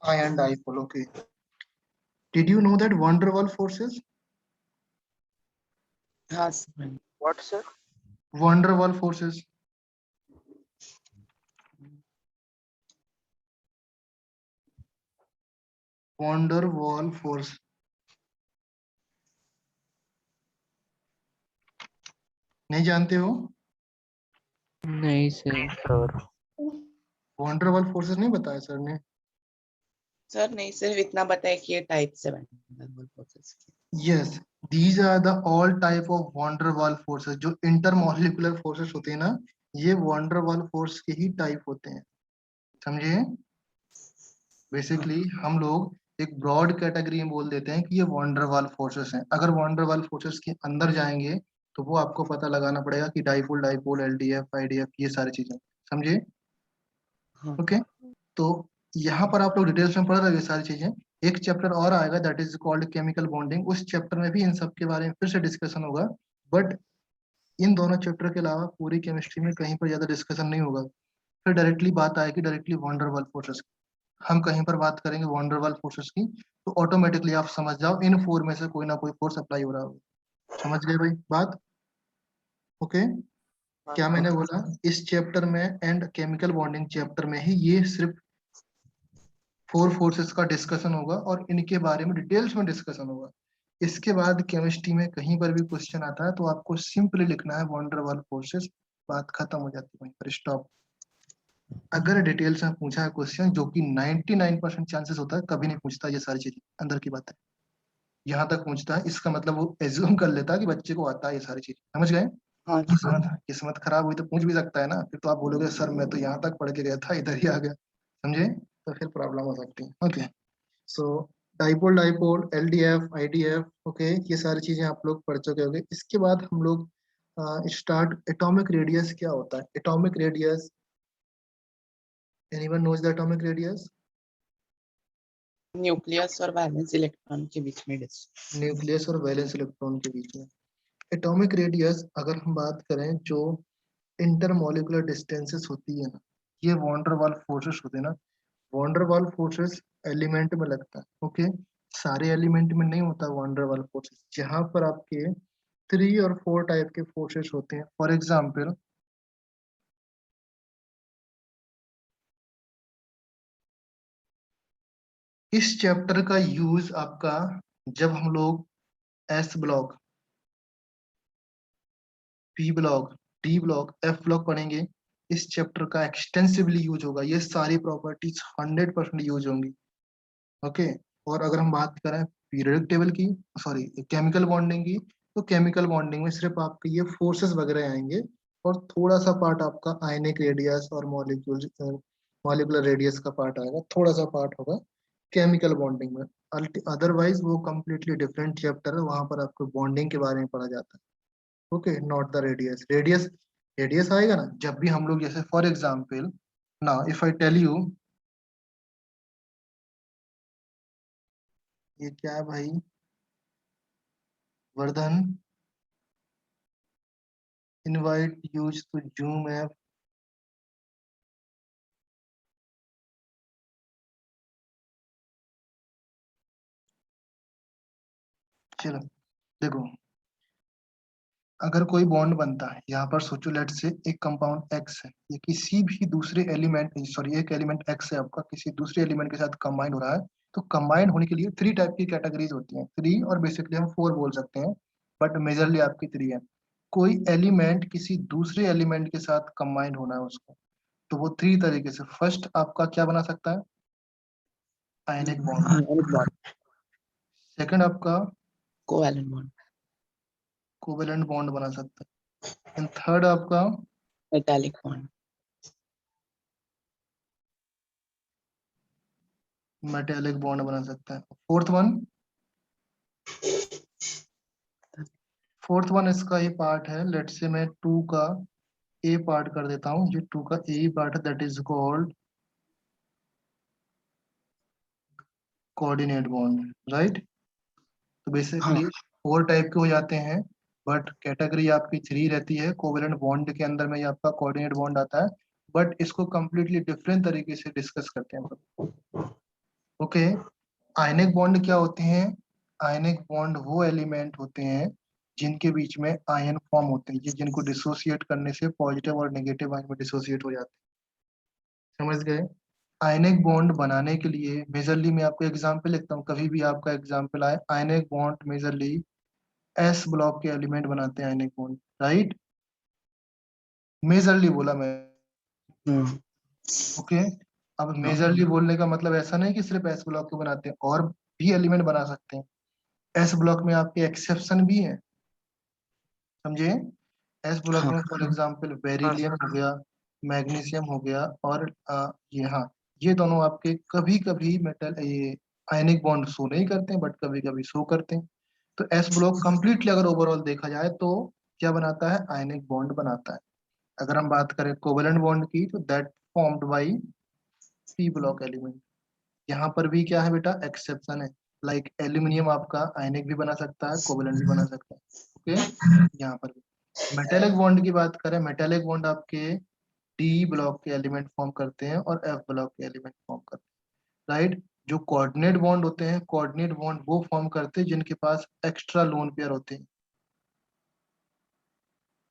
Ion dipole. Okay, did you know that wonder वाल forces? Yes. What, sir? Wonder वाल forces, wonder wall force, नहीं जानते हो? नहीं सर. वंडर वॉल फोर्सेस नहीं बताया सर ने? सर नहीं, सिर्फ इतना बताया कि ये टाइप से Dipole forces. Yes, these are the all type of van der Waals forces. जो इंटरमॉलिक्यूलर फोर्सेस होते हैं ना, ये वंडर वॉल फोर्स के ही टाइप होते हैं, समझे। बेसिकली हम लोग एक ब्रॉड कैटेगरी में बोल देते हैं कि ये वंडर वॉल फोर्सेस हैं। अगर वंडर वॉल फोर्सेस के अंदर जाएंगे तो वो आपको पता लगाना पड़ेगा कि डाइपोल डाइपोल, एलडीएफ, आईडीएफ, ये सारी चीजें, समझे। हाँ. ओके, तो यहाँ पर आप लोग डिटेल्स में पढ़ रहे हो ये सारी चीजें। एक चैप्टर और आएगा that is called chemical bonding. उस चैप्टर में भी इन सब के बारे में फिर से डिस्कशन होगा, बट इन दोनों चैप्टर के अलावा पूरी केमिस्ट्री में कहीं पर ज्यादा डिस्कशन नहीं होगा। फिर डायरेक्टली बात आएगी डायरेक्टली वंडर वॉल फोर्सेस। हम कहीं पर बात करेंगे वंडर वॉल फोर्सेस की, तो ऑटोमेटिकली आप समझ जाओ इन 4 में से कोई ना कोई फोर्स अप्लाई हो रहा होगा। समझ गए भाई बात? ओके, क्या मैंने बोला, इस चैप्टर में एंड केमिकल बॉन्डिंग चैप्टर में ही ये सिर्फ 4 फोर्सेस का डिस्कशन होगा और इनके बारे में डिटेल्स में डिस्कशन होगा। इसके बाद केमिस्ट्री में कहीं पर भी क्वेश्चन आता है तो आपको सिंपली लिखना है वंडर वॉल फोर्सेस, बात खत्म हो जाती है वहीं पर, स्टॉप। अगर डिटेल्स में पूछा है क्वेश्चन, जो कि 99% चांसेस होता है, कभी नहीं पूछता ये सारी चीजें, अंदर की बात है, यहाँ तक पूछता है, इसका मतलब वो एज्यूम कर लेता है कि बच्चे को आता है ये सारी चीज, समझ गए। हाँ. किस्मत खराब हुई तो पूछ भी सकता है ना, फिर तो आप बोलोगे सर मैं तो यहाँ तक पढ़ के गया था, इधर ही आ गया, समझे, तो फिर प्रॉब्लम हो सकती है। Okay, so dipole dipole, LDF, IDF, okay, ये सारी चीजें आप लोग पढ़ चुके होंगे। इसके बाद हम लोग स्टार्ट, एटॉमिक रेडियस क्या होता है? Atomic radius, anyone knows the atomic radius? Nucleus और वैलेंस इलेक्ट्रॉन के बीच में डिस्टेंस. न्यूक्लियस और वैलेंस इलेक्ट्रॉन के बीच में एटॉमिक रेडियस। अगर हम बात करें जो इंटरमॉलिकुलर डिस्टेंसेस होती है ना, ये वॉन्डर वाल फोर्सेस होते हैं ना, वॉन्डर वाल फोर्सेस एलिमेंट में लगता है। ओके, सारे एलिमेंट में नहीं होता वॉन्डर वाल फोर्सेस। जहां पर आपके 3 और 4 टाइप के फोर्सेस होते हैं, फॉर एग्जाम्पल इस चैप्टर का यूज आपका जब हम लोग S block, P block, D block, F block पढ़ेंगे, इस चैप्टर का एक्सटेंसिवली यूज होगा। ये सारी प्रॉपर्टीज 100% यूज होंगी। ओके, और अगर हम बात करें पीरियडिक टेबल की, सॉरी केमिकल बॉन्डिंग की, तो केमिकल बॉन्डिंग में सिर्फ आपके ये फोर्सेस वगैरह आएंगे और थोड़ा सा पार्ट आपका आयनिक रेडियस और मॉलिक्यूलर रेडियस का पार्ट आएगा, थोड़ा सा पार्ट होगा केमिकल बॉन्डिंग में। अदरवाइज वो कम्प्लीटली डिफरेंट चैप्टर है, वहां पर आपको बॉन्डिंग के बारे में पढ़ा जाता है। Okay, not the radius. Radius आएगा ना जब भी हम लोग, जैसे फॉर एग्जाम्पल ना, इफ आई टेल यू, ये क्या है भाई, Vardhan, invite use to Zoom app, चलो देखो, अगर कोई बॉन्ड बनता है यहाँ पर, सोचो लेट से एक कंपाउंड एक्स है, ये किसी भी दूसरे एलिमेंट, सॉरी एक एलिमेंट एक्स है आपका, किसी दूसरे एलिमेंट के साथ कंबाइंड हो रहा है, तो कंबाइंड होने के लिए 3 टाइप की कैटेगरीज होती हैं, 3 और बेसिकली हम 4 बोल सकते हैं, बट मेजरली आपकी 3 है। कोई एलिमेंट किसी दूसरे एलिमेंट के साथ कंबाइंड होना है उसको, तो वो 3 तरीके से, फर्स्ट आपका क्या बना सकता है, आयनिक बॉन्ड, सेकंड आपका कोवैलेंट बॉन्ड, कोवेलेंट बॉन्ड बना सकता है, एंड थर्ड आपका मेटालिक बॉन्ड, मेटेलिक बॉन्ड बना सकता है। फोर्थ वन इसका ही पार्ट है, लेट से मैं 2 का ए पार्ट कर देता हूँ, ये 2 का ए पार्ट है, that is called coordinate bond, right. तो बेसिकली 4 टाइप के हो जाते हैं, बट कैटेगरी आपकी 3 रहती है। कोवेलेंट बॉन्ड के अंदर में ये आपका कोऑर्डिनेट बॉन्ड आता है, बट इसको कंप्लीटली डिफरेंट तरीके से डिस्कस करते हैं हम लोग। ओके, आयनिक बॉन्ड क्या होते हैं, आयनिक बॉन्ड वो एलिमेंट होते हैं जिनके बीच में आयन फॉर्म होते हैं, जिनको डिसोसिएट करने से पॉजिटिव और नेगेटिव आयन में डिसोसिएट हो जाते हैं, समझ गए। आयनिक बॉन्ड बनाने के लिए मेजरली, मैं आपको एग्जांपल लिखता हूँ, कभी भी आपका एग्जांपल आए, ionic bond majorly S block के एलिमेंट बनाते हैं आयनिक बॉन्ड, राइट, मेजरली बोला मैं। ओके, अब मेजरली बोलने का मतलब ऐसा नहीं कि सिर्फ एस ब्लॉक के बनाते हैं, और भी एलिमेंट बना सकते हैं। एस ब्लॉक में आपके एक्सेप्शन भी है, समझे। एस ब्लॉक में फॉर एग्जांपल बेरिलियम हो गया, मैग्नीशियम हो गया, और ये, हाँ, ये दोनों आपके कभी कभी मेटल, ये आयनिक बॉन्ड शो नहीं करते हैं, बट कभी कभी शो करते हैं। तो एस ब्लॉक कंप्लीटली अगर ओवरऑल देखा जाए तो क्या बनाता है, आयनिक बॉन्ड बनाता है। अगर हम बात करें कोवेलेंट बॉन्ड की, तो that formed by P block element. यहाँ पर भी क्या है बेटा, एक्सेप्शन है, लाइक एल्यूमिनियम आपका आयनिक भी बना सकता है, कोवेलेंट भी बना सकता है। ओके, यहाँ पर भी मेटेलिक बॉन्ड की बात करें, मेटेलिक बॉन्ड आपके डी ब्लॉक के एलिमेंट फॉर्म करते हैं और एफ ब्लॉक के एलिमेंट फॉर्म करते हैं, राइट। जो कोऑर्डिनेट बॉन्ड होते हैं, कोऑर्डिनेट बॉन्ड वो फॉर्म करते हैं जिनके पास एक्स्ट्रा लोन पेयर होते हैं,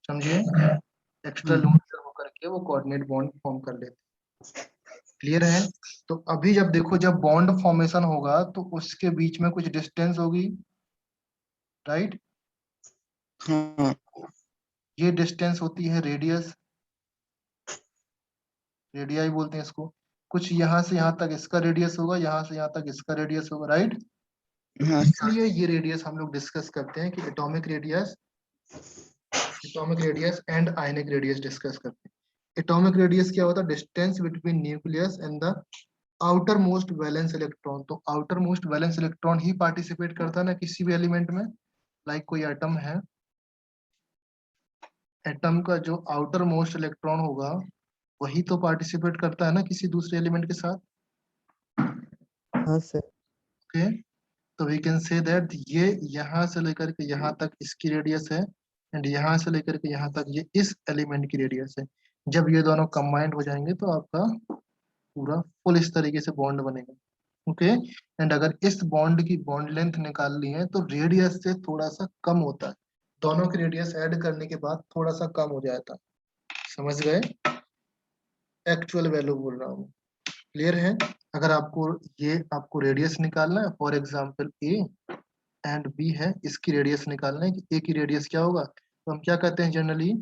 समझिए, एक्स्ट्रा लोन पेयर होकर के वो कोऑर्डिनेट बॉन्ड फॉर्म कर लेते हैं। क्लियर है। तो अभी जब देखो, जब बॉन्ड फॉर्मेशन होगा तो उसके बीच में कुछ डिस्टेंस होगी, राइट, ये डिस्टेंस होती है रेडियस, रेडियाई बोलते हैं इसको। कुछ यहाँ से यहाँ तक इसका रेडियस होगा, यहाँ से यहाँ तक इसका रेडियस होगा, राइट। इसलिए ये रेडियस हम लोग डिस्कस करते हैं कि atomic radius and ionic radius discuss करते हैं। एटॉमिक रेडियस क्या होता है, distance between nucleus and the outer most valence electron. तो आउटर मोस्ट वैलेंस इलेक्ट्रॉन ही पार्टिसिपेट करता है ना किसी भी एलिमेंट में, लाइक कोई एटम है, एटम का जो आउटर मोस्ट इलेक्ट्रॉन होगा वही तो पार्टिसिपेट करता है ना किसी दूसरे एलिमेंट के साथ। हाँ सर। ओके, तो वी कैन से दैट ये यहाँ से लेकर के यहाँ तक इसकी रेडियस है, एंड यहाँ से लेकर के यहाँ तक ये इस एलिमेंट की रेडियस है। जब ये दोनों कंबाइंड हो जाएंगे तो आपका पूरा फुल इस तरीके से बॉन्ड बनेगा। ओके, एंड अगर इस बॉन्ड की बॉन्ड लेंथ निकालनी है तो रेडियस से थोड़ा सा कम होता है, दोनों की रेडियस ऐड करने के बाद थोड़ा सा कम हो जाता है, समझ गए, एक्चुअल वैल्यू बोल रहा हूँ। क्लियर है। अगर आपको ये आपको रेडियस निकालना है, for example A and B है, इसकी रेडियस निकालना है कि ए की रेडियस क्या होगा, तो हम क्या कहते हैं generally,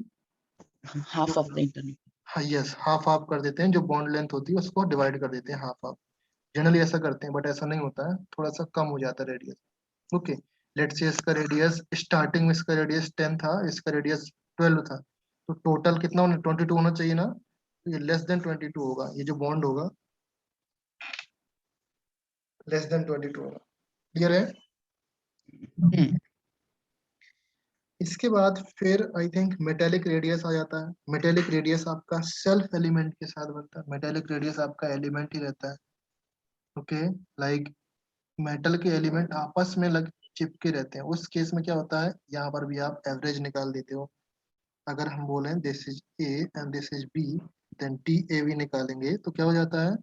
half of the internal. हाँ यस, हाफ हाफ कर देते हैं, जो बॉन्ड लेंथ होती है उसको डिवाइड कर देते हैं हाफ हाफ, जनरली ऐसा करते हैं, बट ऐसा नहीं होता है, थोड़ा सा कम हो जाता है रेडियस। ओके, लेट से इसका रेडियस स्टार्टिंग में इसका रेडियस 10 था, इसका रेडियस 12 था, तो टोटल कितना होना, 22 होना चाहिए ना, तो ये लेस देन 22 होगा, ये जो बॉन्ड होगा लेस देन 22 होगा। क्लियर है? हम्म, इसके बाद फिर आई थिंक मेटेलिक रेडियस आ जाता है। मेटेलिक रेडियस आपका सेल्फ एलिमेंट के साथ बनता है। मेटेलिक रेडियस आपका एलिमेंट ही रहता है। ओके, लाइक मेटल के एलिमेंट आपस में लग चिपके रहते हैं। उस केस में क्या होता है, यहाँ पर भी आप एवरेज निकाल देते हो। अगर हम बोलें this is A and this is B, then T A B निकालेंगे तो क्या हो जाता है,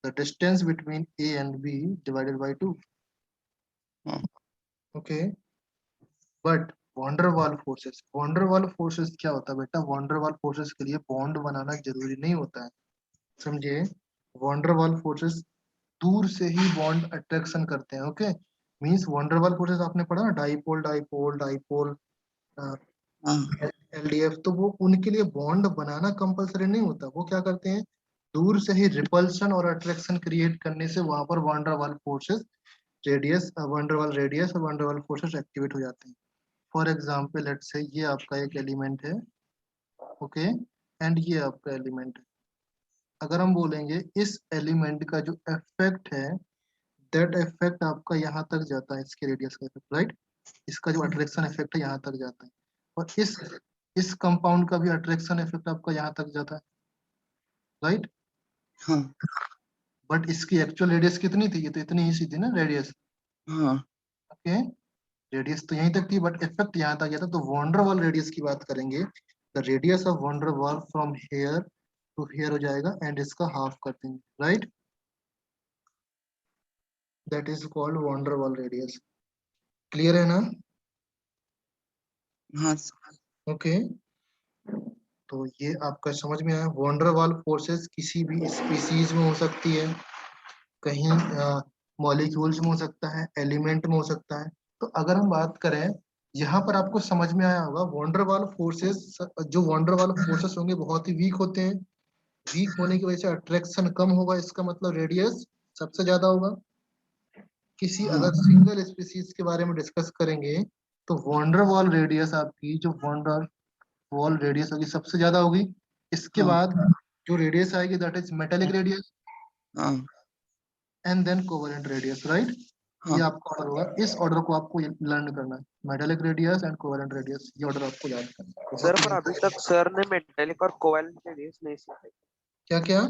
the distance between A and B divided by 2। हाँ, okay, but van der Waals forces, van der Waals forces क्या होता है बेटा, वॉन्डरवाल फोर्सेस के लिए बॉन्ड बनाना जरूरी नहीं होता है। समझे? वॉन्डरवाल फोर्सेस दूर से ही बॉन्ड अट्रैक्शन करते हैं। ओके, मींस वॉन्डरवाल फोर्सेस आपने पढ़ा ना, डाइपोल डाइपोल डाइपोल, हाँ, एलडीएफ, तो वो उनके लिए बॉन्ड बनाना कंपलसरी नहीं होता। वो क्या करते हैं, दूर से ही रिपल्शन और अट्रैक्शन क्रिएट करने से वहां पर वॉन्डरवाल फोर्सेस वंडरवाल रेडियस और वंडरवाल फोर्सेस एक्टिवेट हो जाते हैं। फॉर एग्जाम्पल लेट्स से ये आपका एक एलिमेंट है, ओके, एंड ये आपका एलिमेंट है। अगर हम बोलेंगे इस एलिमेंट का जो इफेक्ट है, दैट इफेक्ट आपका यहाँ तक जाता है, इसके रेडियस का इफेक्ट, राइट। इसका जो अट्रैक्शन इफेक्ट है यहाँ तक जाता है, और इस कंपाउंड का भी अट्रैक्शन इफेक्ट आपका यहाँ तक जाता है, राइट। हाँ, बट इसकी एक्चुअल रेडियस कितनी थी, ये तो इतनी ही सी थी ना रेडियस। हाँ, ओके, रेडियस तो यहीं तक थी बट इफेक्ट यहाँ तक गया था। तो वॉन्डरवाल रेडियस की बात करेंगे, the radius of van der Waals from here to here हो जाएगा, एंड इसका हाफ कर देंगे, right. That is called van der Waals radius. Clear है ना? हाँ, ओके, तो ये आपका समझ में आया। वॉन्डरवाल फोर्सेस किसी भी स्पीसीज में हो सकती है, कहीं मॉलिक्यूल्स में हो सकता है, एलिमेंट में हो सकता है। तो अगर हम बात करें, यहाँ पर आपको समझ में आया होगा, वॉन्डरवाल फोर्सेस, जो वॉन्डरवाल फोर्सेस होंगे बहुत ही वीक होते हैं। वीक होने की वजह से अट्रैक्शन कम होगा, इसका मतलब रेडियस सबसे ज्यादा होगा। किसी हाँ, अगर सिंगल स्पीसीज के बारे में डिस्कस करेंगे तो वॉन्डरवाल रेडियस आपकी, जो वॉन्डरवाल रेडियस होगी सबसे ज्यादा होगी। इसके हाँ, बाद जो रेडियस आएगी दैट इज मेटेलिक रेडियस, हाँ, and then covalent radius, right. ये हाँ, आपका ऑर्डर होगा, इस ऑर्डर को आपको लर्न करना है, metallic radius and covalent radius, ये ऑर्डर आपको याद करना है, सर बहुत ही पर अभी important। तक सर ने मेटेलिक और कोवेलेंट रेडियस नहीं सिखाई। क्या क्या,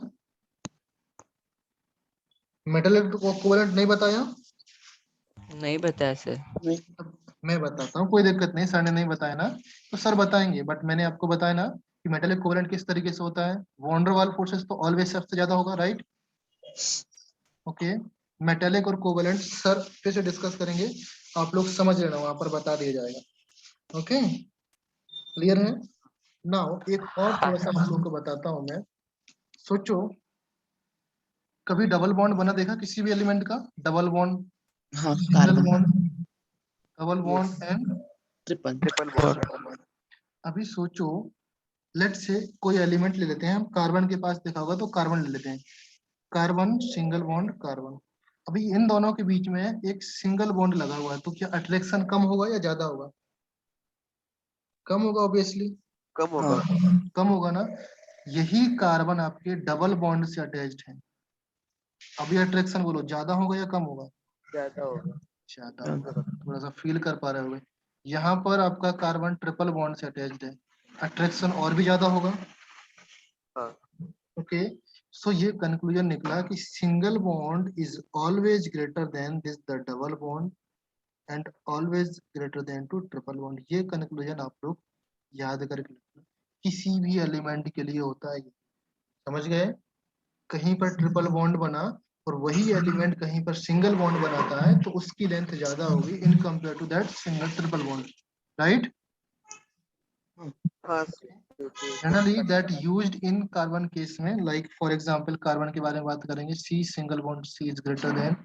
मेटेलिक को कोवेलेंट नहीं बताया? नहीं बताया सर। नहीं, मैं बताता हूँ, कोई दिक्कत नहीं, सर ने नहीं बताया ना तो सर बताएंगे, बट मैंने आपको बताया ना कि मेटेलिक कोवेलेंट किस तरीके से होता है। वॉन्डरवाल फोर्सेस तो ऑलवेज सबसे ज्यादा होगा, राइट। ओके, मेटेलिक और कोवेलेंट सर फिर से डिस्कस करेंगे, आप लोग समझ लेना, वहां पर बता दिया जाएगा। ओके, क्लियर है? नाउ एक और थोड़ा सा आप लोग को बताता हूँ मैं। सोचो, कभी डबल बॉन्ड बना देखा किसी भी एलिमेंट का, डबल बॉन्ड, हाँ, single carbon, bond, double yes, bond and triple, triple और बॉन्ड। अभी सोचो, लेट से कोई एलिमेंट ले लेते हैं हम, कार्बन के पास देखा होगा तो कार्बन ले लेते हैं, कार्बन सिंगल बॉन्ड कार्बन। अभी इन दोनों के बीच में एक सिंगल बॉन्ड लगा हुआ है, तो क्या अट्रैक्शन कम होगा या ज्यादा होगा? कम होगा ऑब्वियसली। कम हाँ, होगा। कम होगा ना। यही कार्बन आपके डबल बॉन्ड से अटैच्ड है। अभी अट्रैक्शन बोलो, ज्यादा होगा या कम होगा? ज्यादा होगा। ज्यादा होगा, थोड़ा सा फील कर पा रहे होगे। यहाँ पर आपका कार्बन ट्रिपल बॉन्ड से अटैच्ड है, अट्रैक्शन और भी ज्यादा होगा। हाँ, ओके, सो ये कंक्लूजन निकला कि single bond is always greater than this the double bond and always greater than to triple bond. ये कंक्लूजन आप लोग याद करके रखना। किसी भी एलिमेंट के लिए होता है ये। समझ गए? कहीं पर ट्रिपल बॉन्ड बना और वही एलिमेंट कहीं पर सिंगल बॉन्ड बनाता है तो उसकी लेंथ ज्यादा होगी in compare to that single triple bond, right. हाँ, क्योंकि generally that used in carbon case में, लाइक फॉर एग्जांपल कार्बन के बारे में बात करेंगे, C single bond C is greater than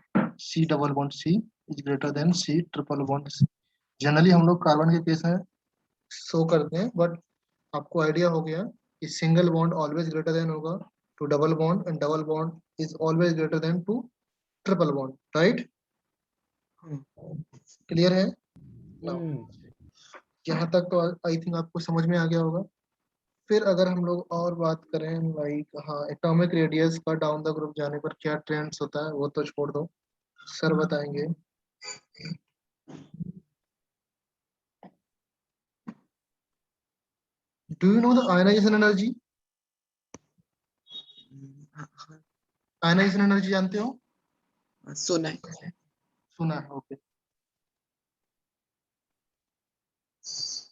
C double bond C is greater than C triple bond C. Generally हम लोग कार्बन के केस में शो करते हैं, बट आपको आइडिया हो गया कि single bond always greater than होगा to double bond, and double bond is always greater than to triple bond, right. Clear है? नाउ यहाँ तक तो आई थिंक आपको समझ में आ गया होगा। फिर अगर हम लोग और बात करें, लाइक हाँ, एटॉमिक रेडियस का डाउन द ग्रुप जाने पर क्या ट्रेंड्स होता है वो तो छोड़ दो, सर बताएंगे। Do you know the ionisation energy? हाँ, हाँ, आयनाइजेशन एनर्जी जानते हो? सुना है। सुना है, ओके।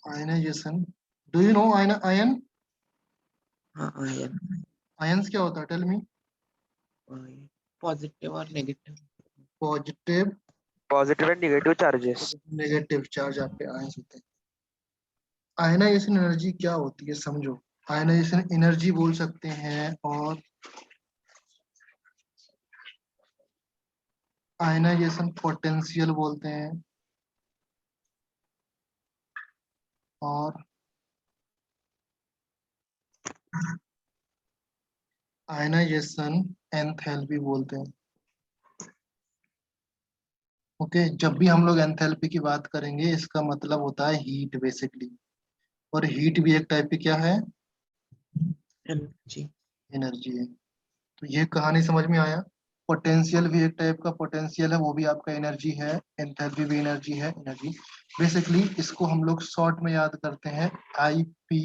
Ionisation, do you know ion? हाँ, आयन आयंस क्या होता है, टेल मी। पॉजिटिव और नेगेटिव। Positive, positive and negative charges. Negative charge आपके आयंस होते हैं। आयनाइजेशन एनर्जी क्या होती है समझो। आयनाइजेशन एनर्जी बोल सकते हैं और आयनाइजेशन पोटेंशियल बोलते हैं और आयनाइजेशन एंथैल्पी बोलते हैं। ओके, जब भी हम लोग एंथैल्पी की बात करेंगे इसका मतलब होता है हीट बेसिकली, और हीट भी एक टाइप की क्या है, एनर्जी। एनर्जी है। तो ये कहानी समझ में आया। पोटेंशियल भी एक टाइप का पोटेंशियल है, वो भी आपका एनर्जी है। एंथैल्पी भी एनर्जी है, एनर्जी बेसिकली इसको हम लोग शॉर्ट में याद करते हैं आई पी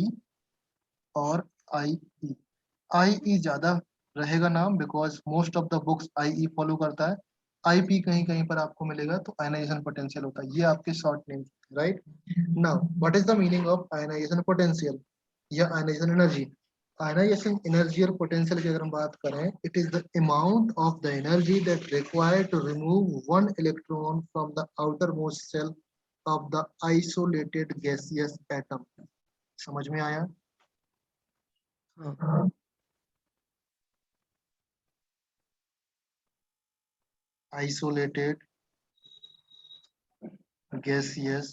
और आई ई। आई ई ज्यादा रहेगा नाम, because most of the books I E follow करता है। आई पी कहीं कहीं पर आपको मिलेगा, तो आयनाइजेशन पोटेंशियल होता है। ये आपके short name, right. Now what is the meaning of ionisation potential या आयनाइजेशन एनर्जी? आयनाइजेशन एनर्जी और पोटेंशियल की अगर हम बात करें, it is the amount of the energy that required to remove one electron from the outer most shell of the isolated gaseous atom. समझ में आया? हाँ, आइसोलेटेड गैसियस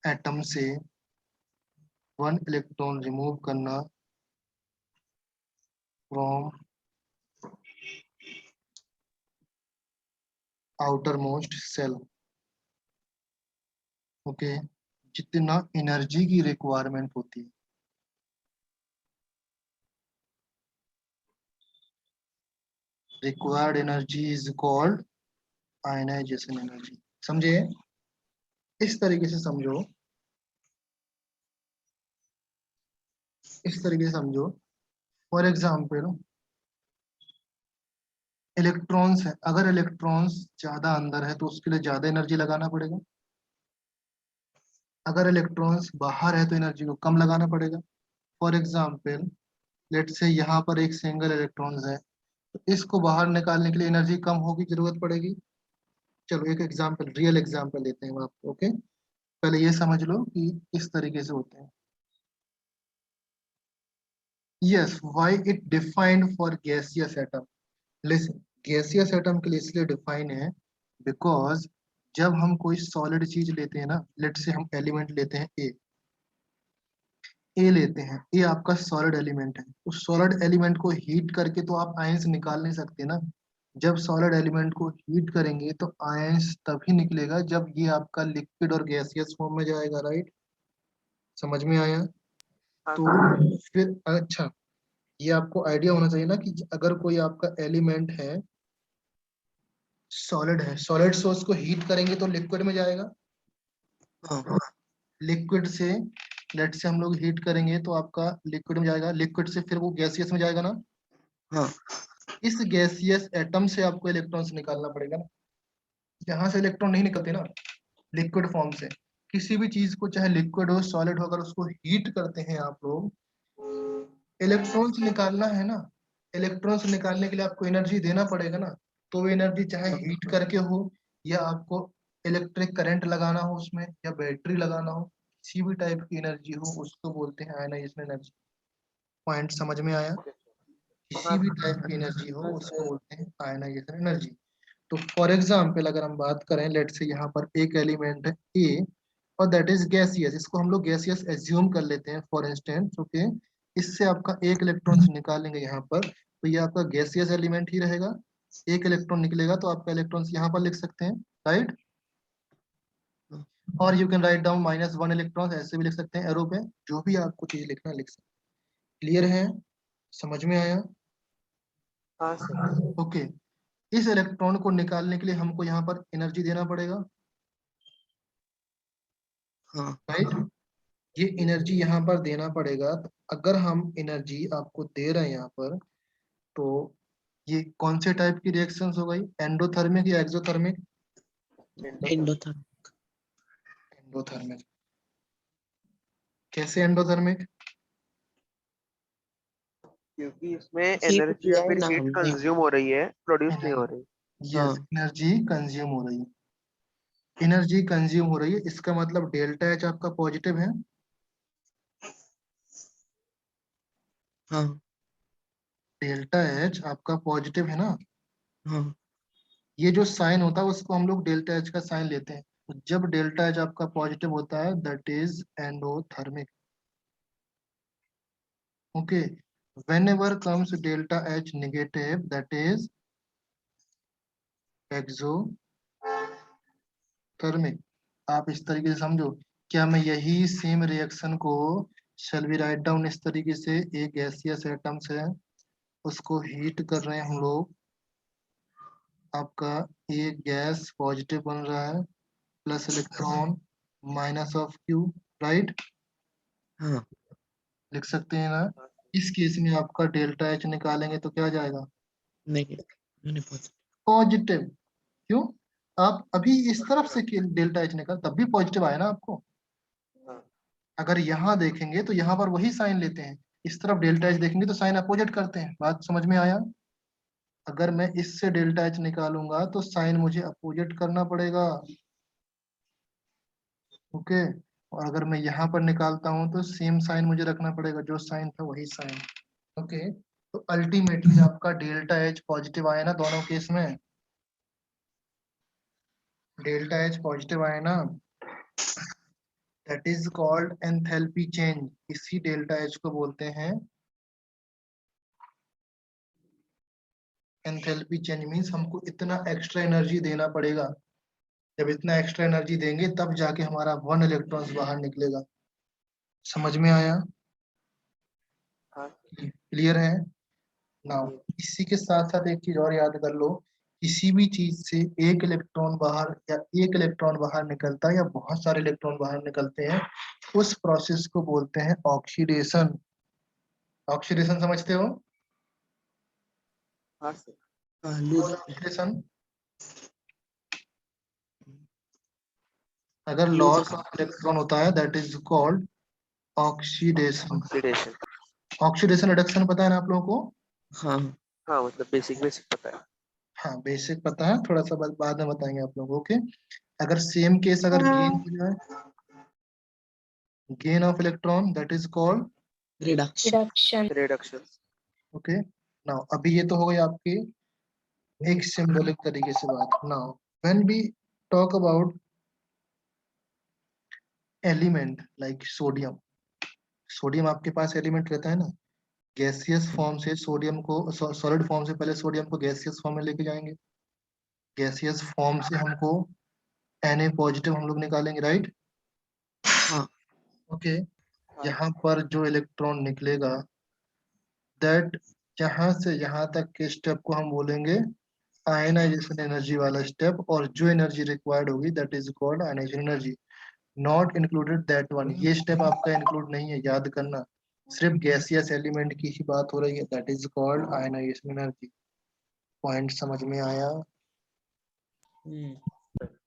एटम से वन इलेक्ट्रॉन रिमूव करना from outer most shell. Okay, जितना energy की requirement होती है, required energy is called ionisation energy. समझे? इस तरीके से समझो, इस तरीके से समझो। फॉर एग्जाम्पल इलेक्ट्रॉन्स है, अगर इलेक्ट्रॉन्स ज्यादा अंदर है तो उसके लिए ज्यादा एनर्जी लगाना पड़ेगा। अगर इलेक्ट्रॉन्स बाहर है तो एनर्जी को कम लगाना पड़ेगा। फॉर एग्जाम्पल लेट से यहाँ पर एक सिंगल इलेक्ट्रॉन्स है, तो इसको बाहर निकालने के लिए एनर्जी कम होगी, जरूरत पड़ेगी। चलो एक एग्जाम्पल, रियल एग्जाम्पल लेते हैं हम आपको। ओके, पहले ये समझ लो कि इस तरीके से होते हैं। Yes, why it defined for gaseous atom. Listen, gaseous atom के लिए इसलिए डिफाइन है बिकॉज जब हम कोई सॉलिड चीज लेते हैं ना, लेट से हम एलिमेंट लेते हैं ए लेते हैं, ए आपका सॉलिड एलिमेंट है। उस सॉलिड एलिमेंट को हीट करके तो आप आयंस निकाल नहीं सकते ना। जब सॉलिड एलिमेंट को हीट करेंगे तो आयंस तभी निकलेगा जब ये आपका लिक्विड और गैसियस फॉर्म में जाएगा, राइट। समझ में आया? हाँ तो सर। फिर अच्छा, ये आपको आइडिया होना चाहिए ना कि अगर कोई आपका एलिमेंट है, सॉलिड है, सॉलिड से उसको हीट करेंगे तो लिक्विड में जाएगा। हाँ, लिक्विड से लेट से हम लोग हीट करेंगे तो आपका लिक्विड में जाएगा, लिक्विड से फिर वो गैसियस में जाएगा ना। हाँ, इस गैसियस एटम से आपको इलेक्ट्रॉन्स निकालना पड़ेगा ना। यहाँ से इलेक्ट्रॉन नहीं निकलते ना लिक्विड फॉर्म से। किसी भी चीज को चाहे लिक्विड हो सॉलिड हो, अगर उसको हीट करते हैं आप लोग, इलेक्ट्रॉन्स निकालना है ना। इलेक्ट्रॉन्स निकालने के लिए आपको एनर्जी देना पड़ेगा ना। तो वो एनर्जी चाहे हीट करके हो या आपको इलेक्ट्रिक करंट लगाना हो उसमें या बैटरी लगाना हो, किसी भी टाइप की एनर्जी हो उसको बोलते हैं आयनाइजेशन एनर्जी। पॉइंट समझ में आया? किसी हाँ भी सर। टाइप की एनर्जी हो उसको बोलते हैं आयनाइजेशन एनर्जी। तो फॉर एग्जाम्पल अगर हम बात करें, लेट से यहाँ पर एक एलिमेंट है ए और दैट इज गैसियस, इसको हम लोग गैसियस एज्यूम कर लेते हैं फॉर इंस्टेंस। ओके, इससे आपका एक इलेक्ट्रॉन निकालेंगे यहाँ पर, तो ये आपका गैसियस एलिमेंट ही रहेगा। एक इलेक्ट्रॉन निकलेगा तो आपका इलेक्ट्रॉन यहाँ पर लिख सकते हैं, राइट। और you can write down -1 electron, ऐसे भी लिख सकते हैं एरो पे, जो भी आपको चीज लिखना है लिख सकते हैं। क्लियर है? समझ में आया? हाँ सर। ओके, इस इलेक्ट्रॉन को निकालने के लिए हमको यहाँ पर एनर्जी देना पड़ेगा, हाँ, राइट। ये एनर्जी यहाँ पर देना पड़ेगा। तो अगर हम एनर्जी आपको दे रहे हैं यहाँ पर, तो ये कौन से टाइप की रिएक्शंस हो गई, एंडोथर्मिक या एक्सोथर्मिक? Endotherm endothermic. कैसे एंडोथर्मिक? क्योंकि इसमें हीट एनर्जी या दिया है फिर ना हीट हमने। कंज्यूम हो रही है, प्रोड्यूस नहीं हो रही। यस, हाँ एनर्जी कंज्यूम हो रही है। एनर्जी कंज्यूम हो रही है, इसका मतलब डेल्टा एच आपका पॉजिटिव है। हाँ डेल्टा एच आपका पॉजिटिव है ना। हाँ ये जो साइन होता है उसको हम लोग डेल्टा एच का साइन लेते हैं। तो जब डेल्टा एच आपका पॉजिटिव होता है that is endothermic. Okay, whenever comes delta H negative that is exothermic। आप इस तरीके से समझो, क्या मैं यही सेम रिएक्शन को shall we write down इस तरीके से, एक गैसियस एटम्स है उसको हीट कर रहे हैं हम लोग, आपका एक गैस पॉजिटिव बन रहा है plus electron minus of Q, right? हाँ लिख सकते हैं ना। इस केस में आपका डेल्टा एच निकालेंगे तो क्या आ जाएगा, नेगेटिव नहीं पहुंच। पॉजिटिव। क्यों? आप अभी इस तरफ से डेल्टा एच निकाल तब भी पॉजिटिव आया ना आपको। अगर यहाँ देखेंगे तो यहाँ पर वही साइन लेते हैं, इस तरफ डेल्टा एच देखेंगे तो साइन अपोजिट करते हैं। बात समझ में आया? अगर मैं इससे डेल्टा एच निकालूंगा तो साइन मुझे अपोजिट करना पड़ेगा। ओके, और अगर मैं यहाँ पर निकालता हूँ तो सेम साइन मुझे रखना पड़ेगा, जो साइन था वही साइन। ओके, तो अल्टीमेटली आपका डेल्टा एच पॉजिटिव आया ना दोनों केस में। डेल्टा एच पॉजिटिव आया ना, that is called enthalpy change. इसी डेल्टा एच को बोलते हैं एंथैल्पी चेंज। मीन्स हमको इतना एक्स्ट्रा एनर्जी देना पड़ेगा। जब इतना एक्स्ट्रा एनर्जी देंगे तब जाके हमारा 1 इलेक्ट्रॉन्स बाहर निकलेगा। समझ में आया? हाँ क्लियर है? नाउ इसी के साथ साथ एक चीज और याद कर लो, किसी भी चीज से एक इलेक्ट्रॉन बाहर या एक इलेक्ट्रॉन बाहर निकलता है या बहुत सारे इलेक्ट्रॉन बाहर निकलते हैं, उस प्रोसेस को बोलते हैं ऑक्सीडेशन। ऑक्सीडेशन समझते हो? हाँ सर। लूज ऑक्सीडेशन, अगर लूज लॉस ऑफ इलेक्ट्रॉन होता है that is called oxidation. Oxidation. Oxidation reduction पता है ना आप लोगों को? हाँ हाँ मतलब बेसिक बेसिक पता है। हाँ बेसिक पता है, थोड़ा सा बाद में बताएंगे आप लोगों को। ओके, अगर सेम केस अगर गेन हो जाए, gain of electron that is called reduction reduction, reduction. Okay. Now अभी ये तो हो गई आपकी एक सिंबॉलिक तरीके से बात। Now when we talk about element like sodium, sodium आपके पास एलिमेंट रहता है ना, गैसियस फॉर्म से सोडियम को, सॉलिड फॉर्म से पहले सोडियम को गैसियस फॉर्म में लेके जाएंगे, गैसियस फॉर्म से हमको Na पॉजिटिव हम लोग निकालेंगे, राइट? हाँ ओके, यहाँ पर जो इलेक्ट्रॉन निकलेगा दैट, यहाँ से यहाँ तक के स्टेप को हम बोलेंगे आयनाइजेशन एनर्जी वाला स्टेप, और जो एनर्जी रिक्वायर्ड होगी that is called ionisation energy. Not included that one, ये स्टेप आपका इंक्लूड नहीं है, याद करना। सिर्फ गैसियस एलिमेंट की ही बात हो रही है, that is called ionisation energy. Point समझ में आया?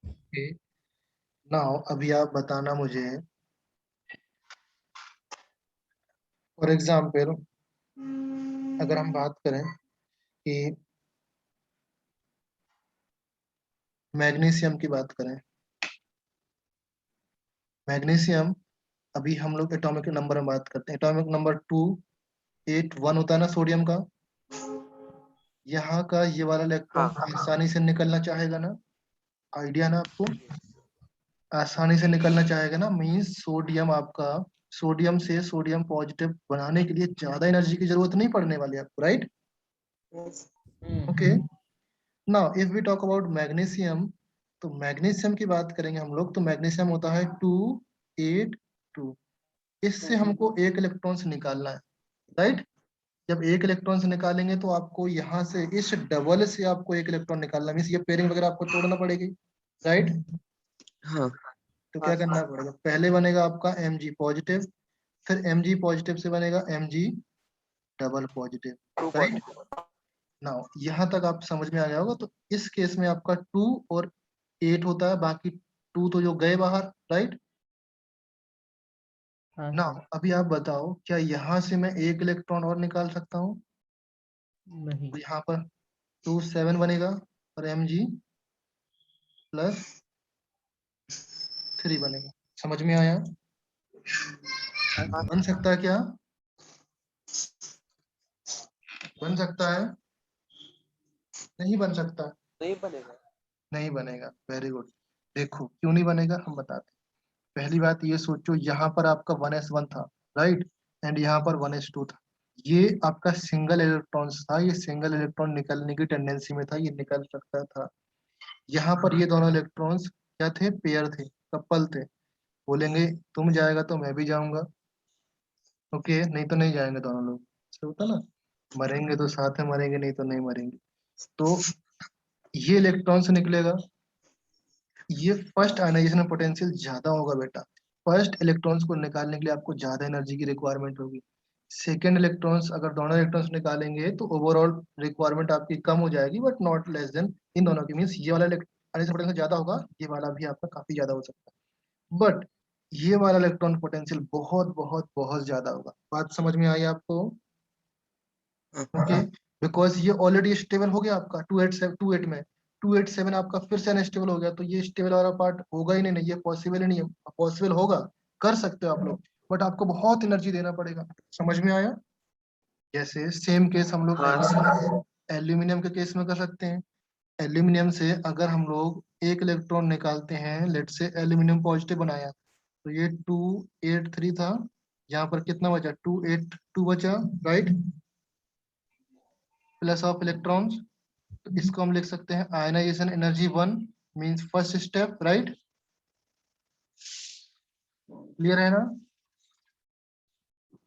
ओके, नाउ अभी आप बताना मुझे, फॉर एग्जाम्पल अगर हम बात करें कि मैग्नीशियम की बात करें, मैग्नीशियम, अभी हम लोग एटॉमिक नंबर में बात करते हैं, एटॉमिक नंबर 281 होता है ना सोडियम का, यहाँ का ये वाला इलेक्ट्रॉन हाँ आसानी से निकलना चाहेगा ना, आइडिया ना आपको? आसानी से निकलना चाहेगा ना, मीन्स सोडियम आपका, सोडियम से सोडियम पॉजिटिव बनाने के लिए ज्यादा एनर्जी की जरूरत नहीं पड़ने वाली आपको, right? Okay, now if we talk about magnesium, तो मैग्नीशियम की बात करेंगे हम लोग, तो मैग्नीशियम होता है 282। इससे हमको एक इलेक्ट्रॉन से निकालना है, राइट? जब एक इलेक्ट्रॉन से निकालेंगे तो आपको यहाँ से इस डबल से आपको एक इलेक्ट्रॉन निकालना, मीन्स ये पेयरिंग वगैरह आपको तोड़ना पड़ेगी, राइट? हाँ तो क्या करना पड़ेगा, पहले बनेगा आपका Mg पॉजिटिव, फिर Mg पॉजिटिव से बनेगा Mg double positive, two right. Now यहाँ तक आप समझ में आ गया होगा। तो इस केस में आपका 2 और 8 होता है, बाकी 2 तो जो गए बाहर, राइट। हाँ नाउ सर। अभी आप बताओ, क्या यहाँ से मैं एक इलेक्ट्रॉन और निकाल सकता हूँ? नहीं। तो यहाँ पर 2 7 बनेगा और Mg प्लस 3 बनेगा। समझ में आया? बन सकता है क्या? बन सकता है? नहीं बन सकता? नहीं बनेगा। नहीं बनेगा। Very good. देखो क्यों नहीं बनेगा, हम बताते हैं। पहली बात ये सोचो, यहाँ पर आपका 1s1 था, राइट, एंड यहाँ पर 1s2 था। ये आपका सिंगल इलेक्ट्रॉन था, ये सिंगल इलेक्ट्रॉन निकलने की टेंडेंसी में था, ये निकल सकता था। यहाँ पर ये दोनों इलेक्ट्रॉन्स क्या थे, पेयर थे, कपल थे। बोलेंगे तुम जाएगा तो मैं भी जाऊंगा, ओके, नहीं तो नहीं जाएंगे दोनों लोग। ऐसे होता ना, मरेंगे तो साथ में मरेंगे, नहीं तो नहीं मरेंगे। तो ये इलेक्ट्रॉन्स निकलेगा, ये फर्स्ट आयनाइजेशन पोटेंशियल ज्यादा होगा बेटा। फर्स्ट इलेक्ट्रॉन्स को निकालने के लिए आपको ज्यादा एनर्जी की रिक्वायरमेंट होगी। सेकेंड इलेक्ट्रॉन्स, अगर दोनों इलेक्ट्रॉन्स निकालेंगे तो ओवरऑल रिक्वायरमेंट आपकी कम हो जाएगी, but not less then in दोनों की। मीन्स ये वाला आयनाइजेशन पोटेंशियल ज्यादा होगा, ये वाला भी आपका काफी ज्यादा हो सकता है, बट ये वाला इलेक्ट्रॉन पोटेंशियल बहुत बहुत बहुत ज्यादा होगा। बात समझ में आई आपको? ओके, बिकॉज ये ऑलरेडी स्टेबल हो गया आपका 287 में, 287 आपका फिर से अनस्टेबल हो गया, तो ये स्टेबल वाला पार्ट होगा ही नहीं, ये पॉसिबल ही नहीं है। पॉसिबल होगा, कर सकते हो आप लोग, बट आपको बहुत एनर्जी देना पड़ेगा। समझ में आया? जैसे सेम केस हम लोग एल्यूमिनियम के केस में कर सकते हैं। एल्यूमिनियम से अगर हम लोग एक इलेक्ट्रॉन निकालते हैं, लेट से एल्यूमिनियम पॉजिटिव बनाया, तो ये 283 था, यहाँ पर कितना बचा, 282 बचा, राइट, प्लस ऑफ इलेक्ट्रॉन्स। तो इसको हम लिख सकते हैं ionisation energy 1 means first step, right. Clear है ना?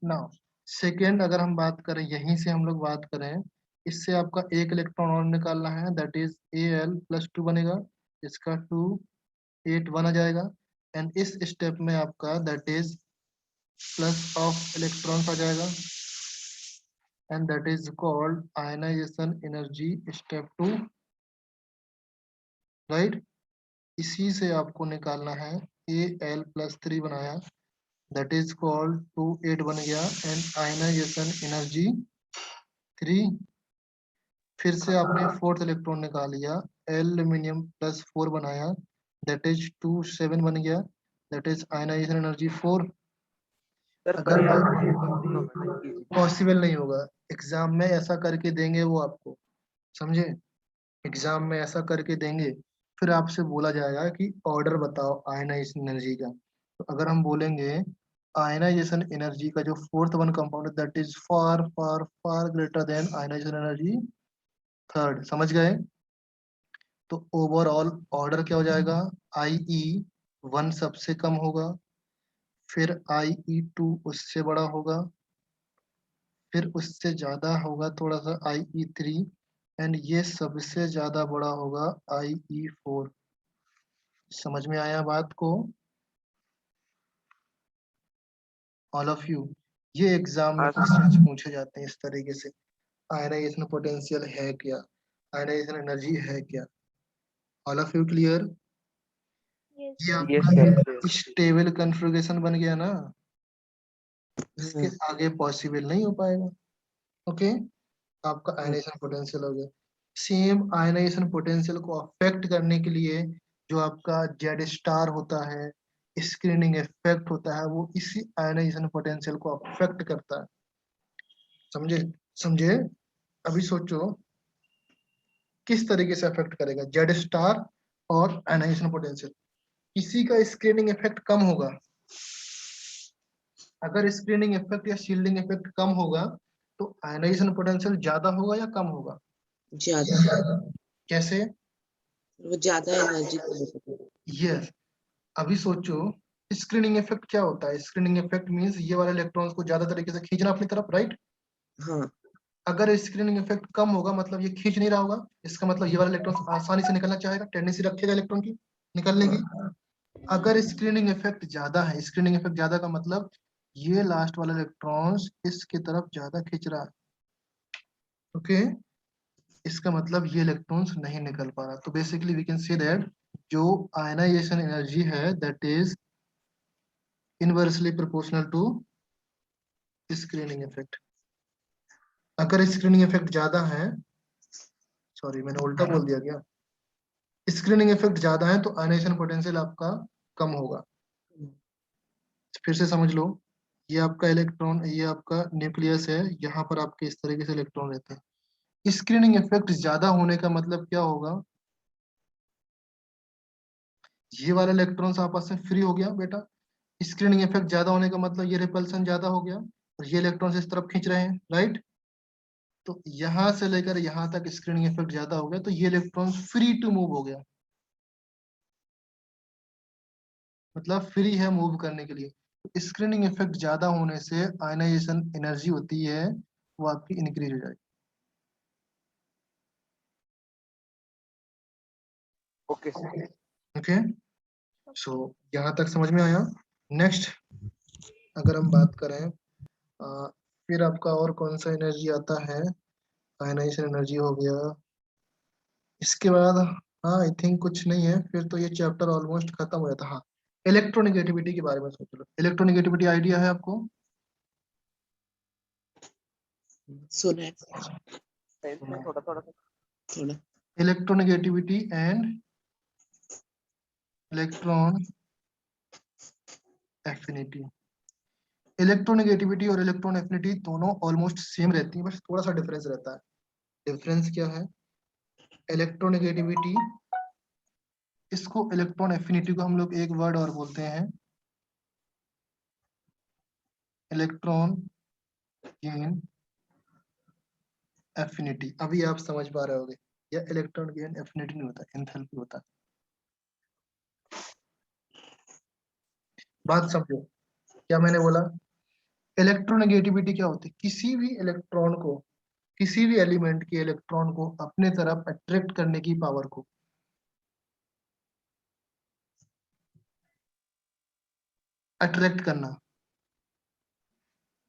नाउ सेकेंड, अगर हम बात करें, यहीं से हम लोग बात करें, इससे आपका एक इलेक्ट्रॉन और निकालना है, दैट इज Al+2 बनेगा, इसका 2 8 1 आ जाएगा, एंड इस स्टेप में आपका that is plus of electrons आ जाएगा, and that is called ionisation energy step 2, right. इसी से आपको निकालना है Al+3 बनाया, दैट इज कॉल्ड 2 8 बन गया, एंड आयनाइजेशन एनर्जी 3। फिर से आपने फोर्थ इलेक्ट्रॉन निकाल लिया, एल्यूमिनियम+4 बनाया, दैट इज 2 7 बन गया, दैट इज आयनाइजेशन एनर्जी 4। अगर पॉसिबल नहीं होगा, एग्जाम में ऐसा करके देंगे वो आपको, समझे? एग्जाम में ऐसा करके देंगे, फिर आपसे बोला जाएगा कि ऑर्डर बताओ आयनाइजेशन एनर्जी का। तो अगर हम बोलेंगे आयनाइजेशन एनर्जी का जो फोर्थ वन कंपाउंड है, that is far far far greater than ionisation energy third, समझ गए? तो ओवरऑल ऑर्डर क्या हो जाएगा, IE1 सबसे कम होगा, फिर IE2 उससे बड़ा होगा, फिर उससे ज्यादा होगा थोड़ा सा IE3, एंड ये सबसे ज्यादा बड़ा होगा IE4। समझ में आया बात को ऑल ऑफ यू? ये एग्जाम में क्वेश्चंस पूछे जाते हैं इस तरीके से, आयनाइजेशन पोटेंशियल है क्या, आयनाइजेशन एनर्जी है क्या। All of you clear? ये आपका स्टेबल कॉन्फ़िगरेशन बन गया ना, इसके आगे पॉसिबल नहीं हो पाएगा। ओके, आपका आयनाइजेशन पोटेंशियल हो गया। सेम आयनाइजेशन पोटेंशियल को अफेक्ट करने के लिए जो आपका जेड स्टार होता है, स्क्रीनिंग इफेक्ट होता है, वो इसी आयनाइजेशन पोटेंशियल को अफेक्ट करता है। समझे? समझे? अभी सोचो किस तरीके से अफेक्ट करेगा जेड स्टार और आयनाइजेशन पोटेंशियल। किसी का स्क्रीनिंग इफेक्ट कम होगा, अगर स्क्रीनिंग इफेक्ट या शील्डिंग इफेक्ट कम होगा तो आयनाइजेशन पोटेंशियल ज्यादा होगा या कम होगा? ज्यादा, कैसे? वो ज्यादा एनर्जी। यस। अभी सोचो स्क्रीनिंग इफेक्ट क्या होता है, स्क्रीनिंग इफेक्ट मींस ये वाले इलेक्ट्रॉन्स को ज्यादा तरीके से खींचना अपनी तरफ, राइट। हाँ, अगर स्क्रीनिंग इफेक्ट कम होगा मतलब ये खींच नहीं रहा होगा, इसका मतलब ये वाला इलेक्ट्रॉन आसानी से निकलना चाहेगा, टेंडेंसी रखेगा इलेक्ट्रॉन की निकलने की। अगर स्क्रीनिंग इफेक्ट ज्यादा है, स्क्रीनिंग इफेक्ट ज्यादा का मतलब ये लास्ट वाला इलेक्ट्रॉन्स इसके तरफ ज्यादा खींच रहा है, ओके, इसका मतलब ये इलेक्ट्रॉन्स नहीं निकल पा रहा। तो basically we can say that जो आयनाइजेशन एनर्जी है that is inversely proportional to screening effect. अगर स्क्रीनिंग इफेक्ट ज्यादा है, सॉरी मैंने उल्टा बोल दिया क्या, स्क्रीनिंग इफेक्ट ज्यादा है तो आयनाइजेशन पोटेंशियल आपका कम होगा। फिर से समझ लो, ये आपका इलेक्ट्रॉन, ये आपका न्यूक्लियस है, यहाँ पर आपके इस तरीके से इलेक्ट्रॉन रहते हैं। स्क्रीनिंग इफेक्ट ज्यादा होने का मतलब क्या होगा, ये वाला इलेक्ट्रॉन्स आपस में फ्री हो गया बेटा। स्क्रीनिंग इफेक्ट ज्यादा होने का मतलब ये रिपल्सन ज्यादा हो गया और ये इलेक्ट्रॉन्स इस तरफ खींच रहे हैं, राइट। तो यहाँ से लेकर यहाँ तक स्क्रीनिंग इफेक्ट ज्यादा हो गया तो ये इलेक्ट्रॉन्स फ्री टू मूव हो गया, मतलब फ्री है मूव करने के लिए। तो स्क्रीनिंग इफेक्ट ज्यादा होने से आयनाइजेशन एनर्जी होती है वो आपकी इंक्रीज हो जाएगी। Okay sir. ओके, सो यहाँ तक समझ में आया। नेक्स्ट अगर हम बात करें फिर आपका और कौन सा एनर्जी आता है, आयनाइजेशन एनर्जी हो गया, इसके बाद हाँ आई थिंक कुछ नहीं है, फिर तो ये चैप्टर ऑलमोस्ट खत्म हो जाता। हाँ, इलेक्ट्रोनेगेटिविटी के बारे में सोच लो। इलेक्ट्रोनेगेटिविटी आइडिया है आपको? सुना है टेंथ में थोड़ा थोड़ा थोड़ा। Electronegativity and electron affinity. Electronegativity और इलेक्ट्रॉन एफिनिटी दोनों ऑलमोस्ट सेम रहती है, बस थोड़ा सा डिफरेंस रहता है। डिफरेंस क्या है, इलेक्ट्रोनेगेटिविटी, इसको इलेक्ट्रॉन एफिनिटी को हम लोग एक वर्ड और बोलते हैं, इलेक्ट्रॉन गेन एफिनिटी। अभी आप समझ पा रहे होगे, या इलेक्ट्रॉन गेन एफिनिटी नहीं होता, एंथैल्पी होता है। बात समझो क्या मैंने बोला, इलेक्ट्रोनेगेटिविटी क्या होती है, किसी भी इलेक्ट्रॉन को, किसी भी एलिमेंट के इलेक्ट्रॉन को अपने तरफ अट्रैक्ट करने की पावर को, अट्रैक्ट करना,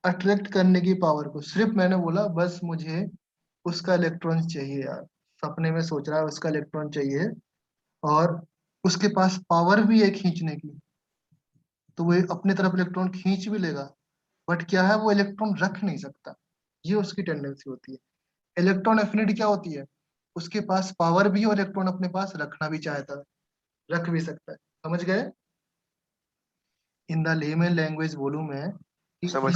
अट्रैक्ट करने की पावर को, सिर्फ मैंने बोला बस मुझे उसका इलेक्ट्रॉन चाहिए यार, सपने में सोच रहा है उसका इलेक्ट्रॉन चाहिए और उसके पास पावर भी है खींचने की, तो वो अपने तरफ इलेक्ट्रॉन खींच भी लेगा, बट क्या है वो इलेक्ट्रॉन रख नहीं सकता, ये उसकी टेंडेंसी होती है। इलेक्ट्रॉन एफिनिटी क्या होती है, उसके पास पावर भी है और इलेक्ट्रॉन अपने पास रखना भी चाहता है, रख भी सकता है। समझ गए? इन द लेमन लैंग्वेज बोलूं मैं कि समझ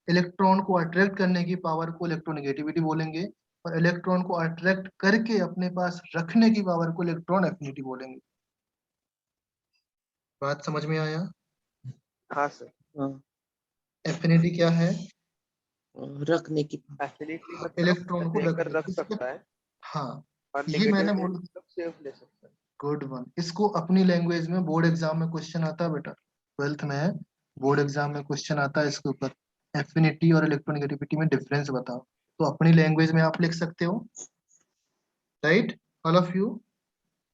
इलेक्ट्रॉन को अट्रैक्ट करने की पावर को इलेक्ट्रोनेगेटिविटी बोलेंगे और इलेक्ट्रॉन को अट्रैक्ट करके अपने पास रखने की पावर को इलेक्ट्रॉन एफिनिटी बोलेंगे। बात समझ में आया? हाँ सर। हाँ, एफिनिटी क्या है, रखने की। एफिनिटी मतलब इलेक्ट्रॉन को लेकर रख रखने की। सकता है हाँ, और ये मैंने नेगेटिविटी बोला, मतलब सेफ ले सकता है। Good one. इसको अपनी लैंग्वेज में बोर्ड एग्जाम में क्वेश्चन आता है बेटा, 12th में बोर्ड एग्जाम में क्वेश्चन आता है इसके ऊपर, एफिनिटी और इलेक्ट्रोनेगेटिविटी में डिफरेंस बताओ, तो अपनी लैंग्वेज में आप लिख सकते हो, राइट, ऑल ऑफ यू।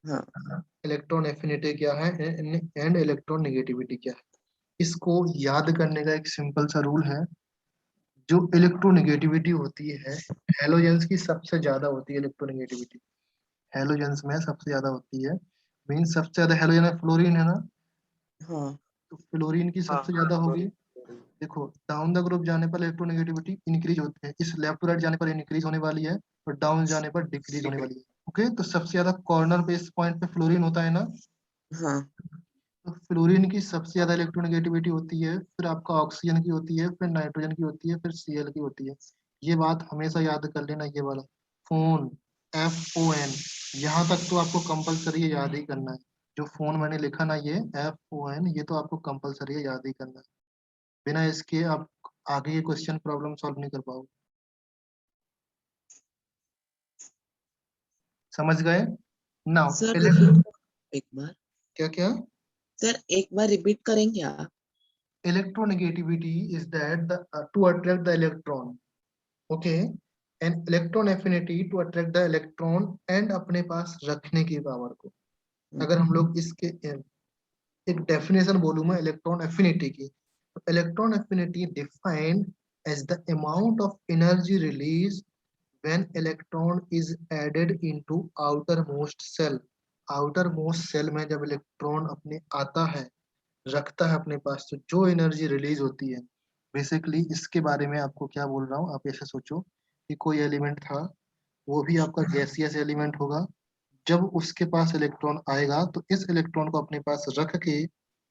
हाँ, इलेक्ट्रॉन एफिनिटी क्या है एंड इलेक्ट्रॉन नेगेटिविटी क्या है, इसको याद करने का एक सिंपल सा रूल है। जो इलेक्ट्रोनेगेटिविटी होती है, हैलोजेंस की सबसे ज्यादा होती है इलेक्ट्रोनेगेटिविटी, हैलोजेंस में सबसे ज्यादा होती है, मीन सबसे ज्यादा हैलोजन है फ्लोरीन है ना, हाँ, तो फ्लोरीन की हाँ सबसे ज्यादा होगी। सॉरी। देखो डाउन द ग्रुप जाने पर इलेक्ट्रोनेगेटिविटी इंक्रीज होती है, इस लेफ्ट टू राइट जाने पर इंक्रीज होने वाली है और डाउन जाने पर डिक्रीज होने वाली है। ओके, तो सबसे ज्यादा कॉर्नर पे इस पॉइंट पे फ्लोरीन होता है ना, हाँ, तो फ्लोरीन की सबसे ज्यादा इलेक्ट्रोनेगेटिविटी होती है, फिर आपका ऑक्सीजन की होती है, फिर नाइट्रोजन की होती है, फिर Cl की होती है। ये बात हमेशा याद कर लेना, ये वाला फोन, FON, यहाँ तक तो आपको कंपलसरी याद ही करना है। जो फोन मैंने लिखा ना, ये FON, ये तो आपको कंपलसरी याद ही करना है, बिना इसके आप आगे ये क्वेश्चन प्रॉब्लम सॉल्व नहीं कर पाओगे। समझ गए? नाउ सर रिपीट एक बार। क्या क्या, सर एक बार रिपीट करेंगे आप? Electronegativity is that to attract the electron, okay, and electron affinity to attract the electron and अपने पास रखने की पावर को। अगर हम लोग इसके एक डेफिनेशन बोलूं मैं इलेक्ट्रॉन एफिनिटी की। Electron affinity defined as the amount of energy release when electron is added into outermost cell। outermost cell में जब इलेक्ट्रॉन अपने आता है, रखता है अपने पास, तो जो एनर्जी रिलीज होती है, बेसिकली इसके बारे में आपको क्या बोल रहा हूँ, आप ऐसे सोचो कि कोई एलिमेंट था, वो भी आपका गैसियस एलिमेंट होगा। जब उसके पास इलेक्ट्रॉन आएगा तो इस इलेक्ट्रॉन को अपने पास रख के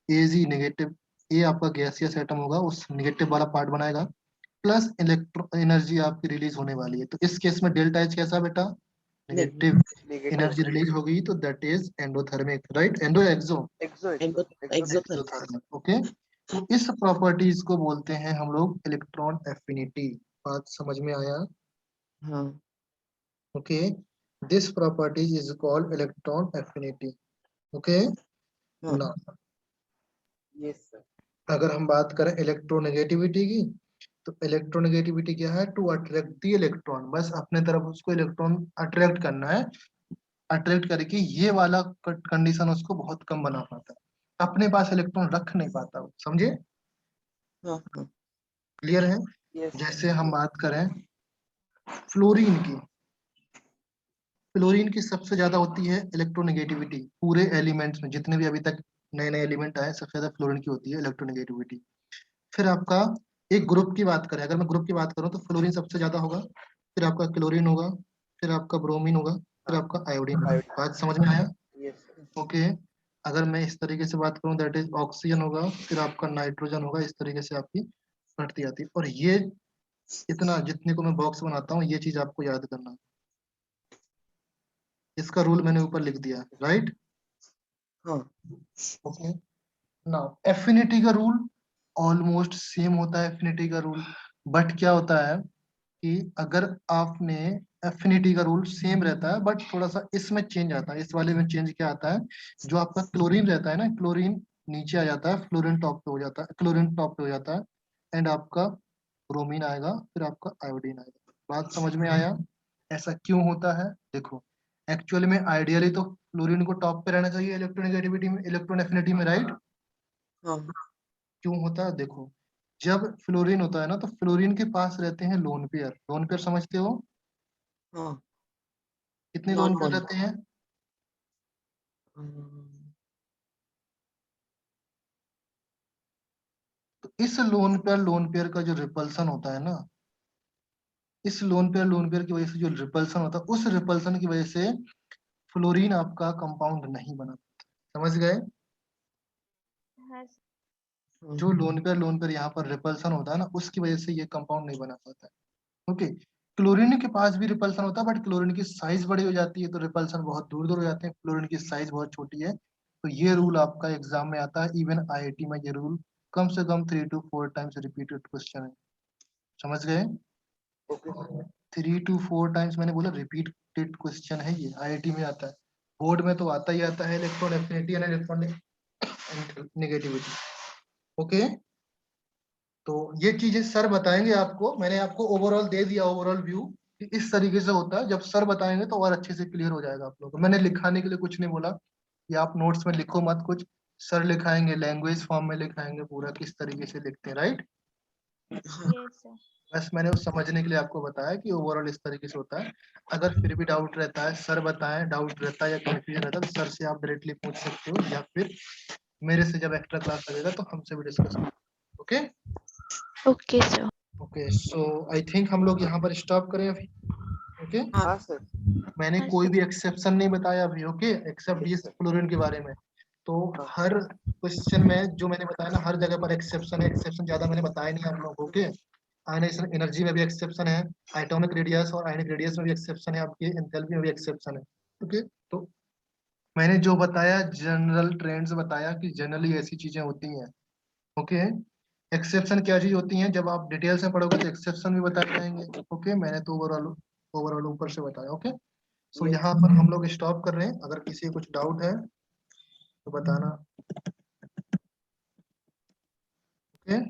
एजी नेगेटिव, ए आपका गैसियस एटम होगा, उस नेगेटिव वाला पार्ट बनाएगा, प्लस इलेक्ट्रो एनर्जी आपकी रिलीज होने वाली है। तो इस केस में डेल्टा एच कैसा बेटा, नेगेटिव नेगेटिव एनर्जी रिलीज होगी, तो that is endothermic, right, endo exo exothermic. Exothermic. Okay, तो इस प्रॉपर्टीज को बोलते हैं हम लोग इलेक्ट्रॉन एफिनिटी। बात समझ में आया? हाँ okay, this property is called electron affinity. Okay, हाँ ना यस सर। अगर हम बात करें इलेक्ट्रोनेगेटिविटी की, तो इलेक्ट्रोनेगेटिविटी क्या है, टू अट्रैक्ट दी इलेक्ट्रॉन, बस अपने तरफ उसको इलेक्ट्रॉन अट्रैक्ट करना है, अट्रैक्ट करके ये वाला कंडीशन उसको बहुत कम बना पाता है, अपने पास इलेक्ट्रॉन रख नहीं पाता वो, समझे? हाँ हाँ क्लियर है? यस जैसे हम बात करें फ्लोरीन की, फ्लोरीन की सबसे ज्यादा होती है इलेक्ट्रोनेगेटिविटी पूरे एलिमेंट्स में, जितने भी अभी तक नए नए एलिमेंट आए, सबसे ज्यादा फ्लोरीन की होती है इलेक्ट्रोनेगेटिविटी। फिर आपका एक ग्रुप की बात करें, अगर मैं ग्रुप की बात करूं तो फ्लोरीन सबसे ज्यादा होगा, फिर आपका क्लोरीन होगा, फिर आपका ब्रोमीन होगा, फिर आपका आयोडीन होगा। आयोडीन। बात समझ में आया? Yes sir. ओके, अगर मैं इस तरीके से बात करूं, दैट इज ऑक्सीजन होगा, फिर आपका नाइट्रोजन होगा, इस तरीके से आपकी बढ़ती आती है। और ये इतना जितने को मैं बॉक्स बनाता हूँ, ये चीज आपको याद करना है। इसका रूल मैंने ऊपर लिख दिया, राइट? हाँ ओके, नाउ एफिनिटी का रूल ऑलमोस्ट सेम होता है, एफिनिटी का रूल, बट क्या होता है कि अगर आपने एफिनिटी का रूल सेम रहता है, बट थोड़ा सा इसमें चेंज आता है। इस वाले में चेंज क्या आता है, जो आपका क्लोरीन रहता है ना, क्लोरीन नीचे आ जाता है, फ्लोरीन टॉप पे हो जाता है, क्लोरीन टॉप पे हो जाता है, एंड आपका ब्रोमीन आएगा, फिर आपका आयोडीन आएगा। बात समझ में आया? ऐसा क्यों होता है? देखो, एक्चुअली में आइडियली तो फ्लोरीन को टॉप पे रहना चाहिए इलेक्ट्रोनेगेटिविटी में, इलेक्ट्रॉन एफिनिटी में, राइट? हाँ क्यों होता है? देखो, जब फ्लोरीन होता है ना, तो फ्लोरीन के पास रहते हैं लोन पेयर। लोन पेयर समझते हो? हाँ कितने नॉन लोन पेयर बॉन्ड। रहते हैं? तो इस लोन पेयर का जो रिपल्सन होता है ना, इस लोन पेयर की वजह से जो रिपल्सन होता है, उस रिपल्सन की वजह से फ्लोरीन आपका कंपाउंड नहीं बना। समझ गए? जो लोन पेयर यहाँ पर रिपल्सन होता है ना, उसकी वजह से ये कंपाउंड नहीं बना पाता है। ओके, क्लोरीन के पास भी रिपल्सन होता है, बट क्लोरीन की साइज बड़ी हो जाती है, तो रिपल्सन बहुत दूर दूर हो जाते हैं, फ्लोरीन की साइज बहुत छोटी है। तो ये रूल आपका एग्जाम में आता है, इवन आईआईटी में ये रूल कम से कम 3 to 4 टाइम्स रिपीटेड क्वेश्चन है। समझ गए? Okay sir. 3 to 4 टाइम्स मैंने बोला, रिपीटेड क्वेश्चन है, ये आईआईटी में आता है। बोर्ड में तो आता ही आता है electron affinity and electron negativity. Okay, तो ये चीजें सर बताएंगे आपको, मैंने आपको ओवरऑल दे दिया, ओवरऑल व्यू कि इस तरीके से होता है। जब सर बताएंगे तो और अच्छे से क्लियर हो जाएगा आप लोगों को। मैंने लिखाने के लिए कुछ नहीं बोला कि आप नोट्स में लिखो मत कुछ, सर लिखाएंगे, लैंग्वेज फॉर्म में लिखाएंगे पूरा किस तरीके से लिखते हैं, राइट? बस मैंने उस समझने के लिए आपको बताया कि ओवरऑल इस तरीके से होता है। अगर फिर भी डाउट रहता है, सर बताएं, डाउट रहता है या कंफ्यूजन रहता है, तो सर से आप डायरेक्टली पूछ सकते हो, या फिर मेरे से जब एक्स्ट्रा क्लास लगेगा तो हमसे भी डिस्कस करें। Okay Okay, sir. Okay, so I think हम लोग यहाँ पर स्टॉप करें अभी। ओके, हाँ सर। मैंने कोई भी एक्सेप्शन नहीं बताया अभी, ओके, एक्सेप्ट ये फ्लोरीन के बारे में। तो हाँ। हर क्वेश्चन में जो मैंने बताया ना, हर जगह पर एक्सेप्शन है, एक्सेप्शन ज्यादा मैंने बताया नहीं आप लोगों को। ओके, आयनाइजेशन एनर्जी में भी एक्सेप्शन है, एटॉमिक रेडियस और आयनिक रेडियस में भी एक्सेप्शन है, आपकी एंथैल्पी में भी एक्सेप्शन है। ओके, तो मैंने जो बताया जनरल ट्रेंड्स बताया कि जनरली ऐसी चीजें होती हैं। ओके, एक्सेप्शन क्या चीज होती हैं, जब आप डिटेल से पढ़ोगे तो एक्सेप्शन भी बताए जाएंगे। ओके, मैंने तो ओवरऑल ओवरऑल ऊपर से बताया। ओके, सो यहाँ पर हम लोग स्टॉप कर रहे हैं, अगर किसी को कुछ डाउट है तो बताना। Okay,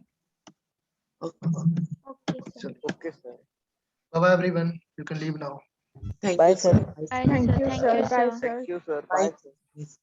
Okay, sir. चलो, okay sir. Bye bye everyone, you can leave now. Thank bye you sir. Sir. Thank you, sir. Bye, sir. Thank you sir. Bye sir.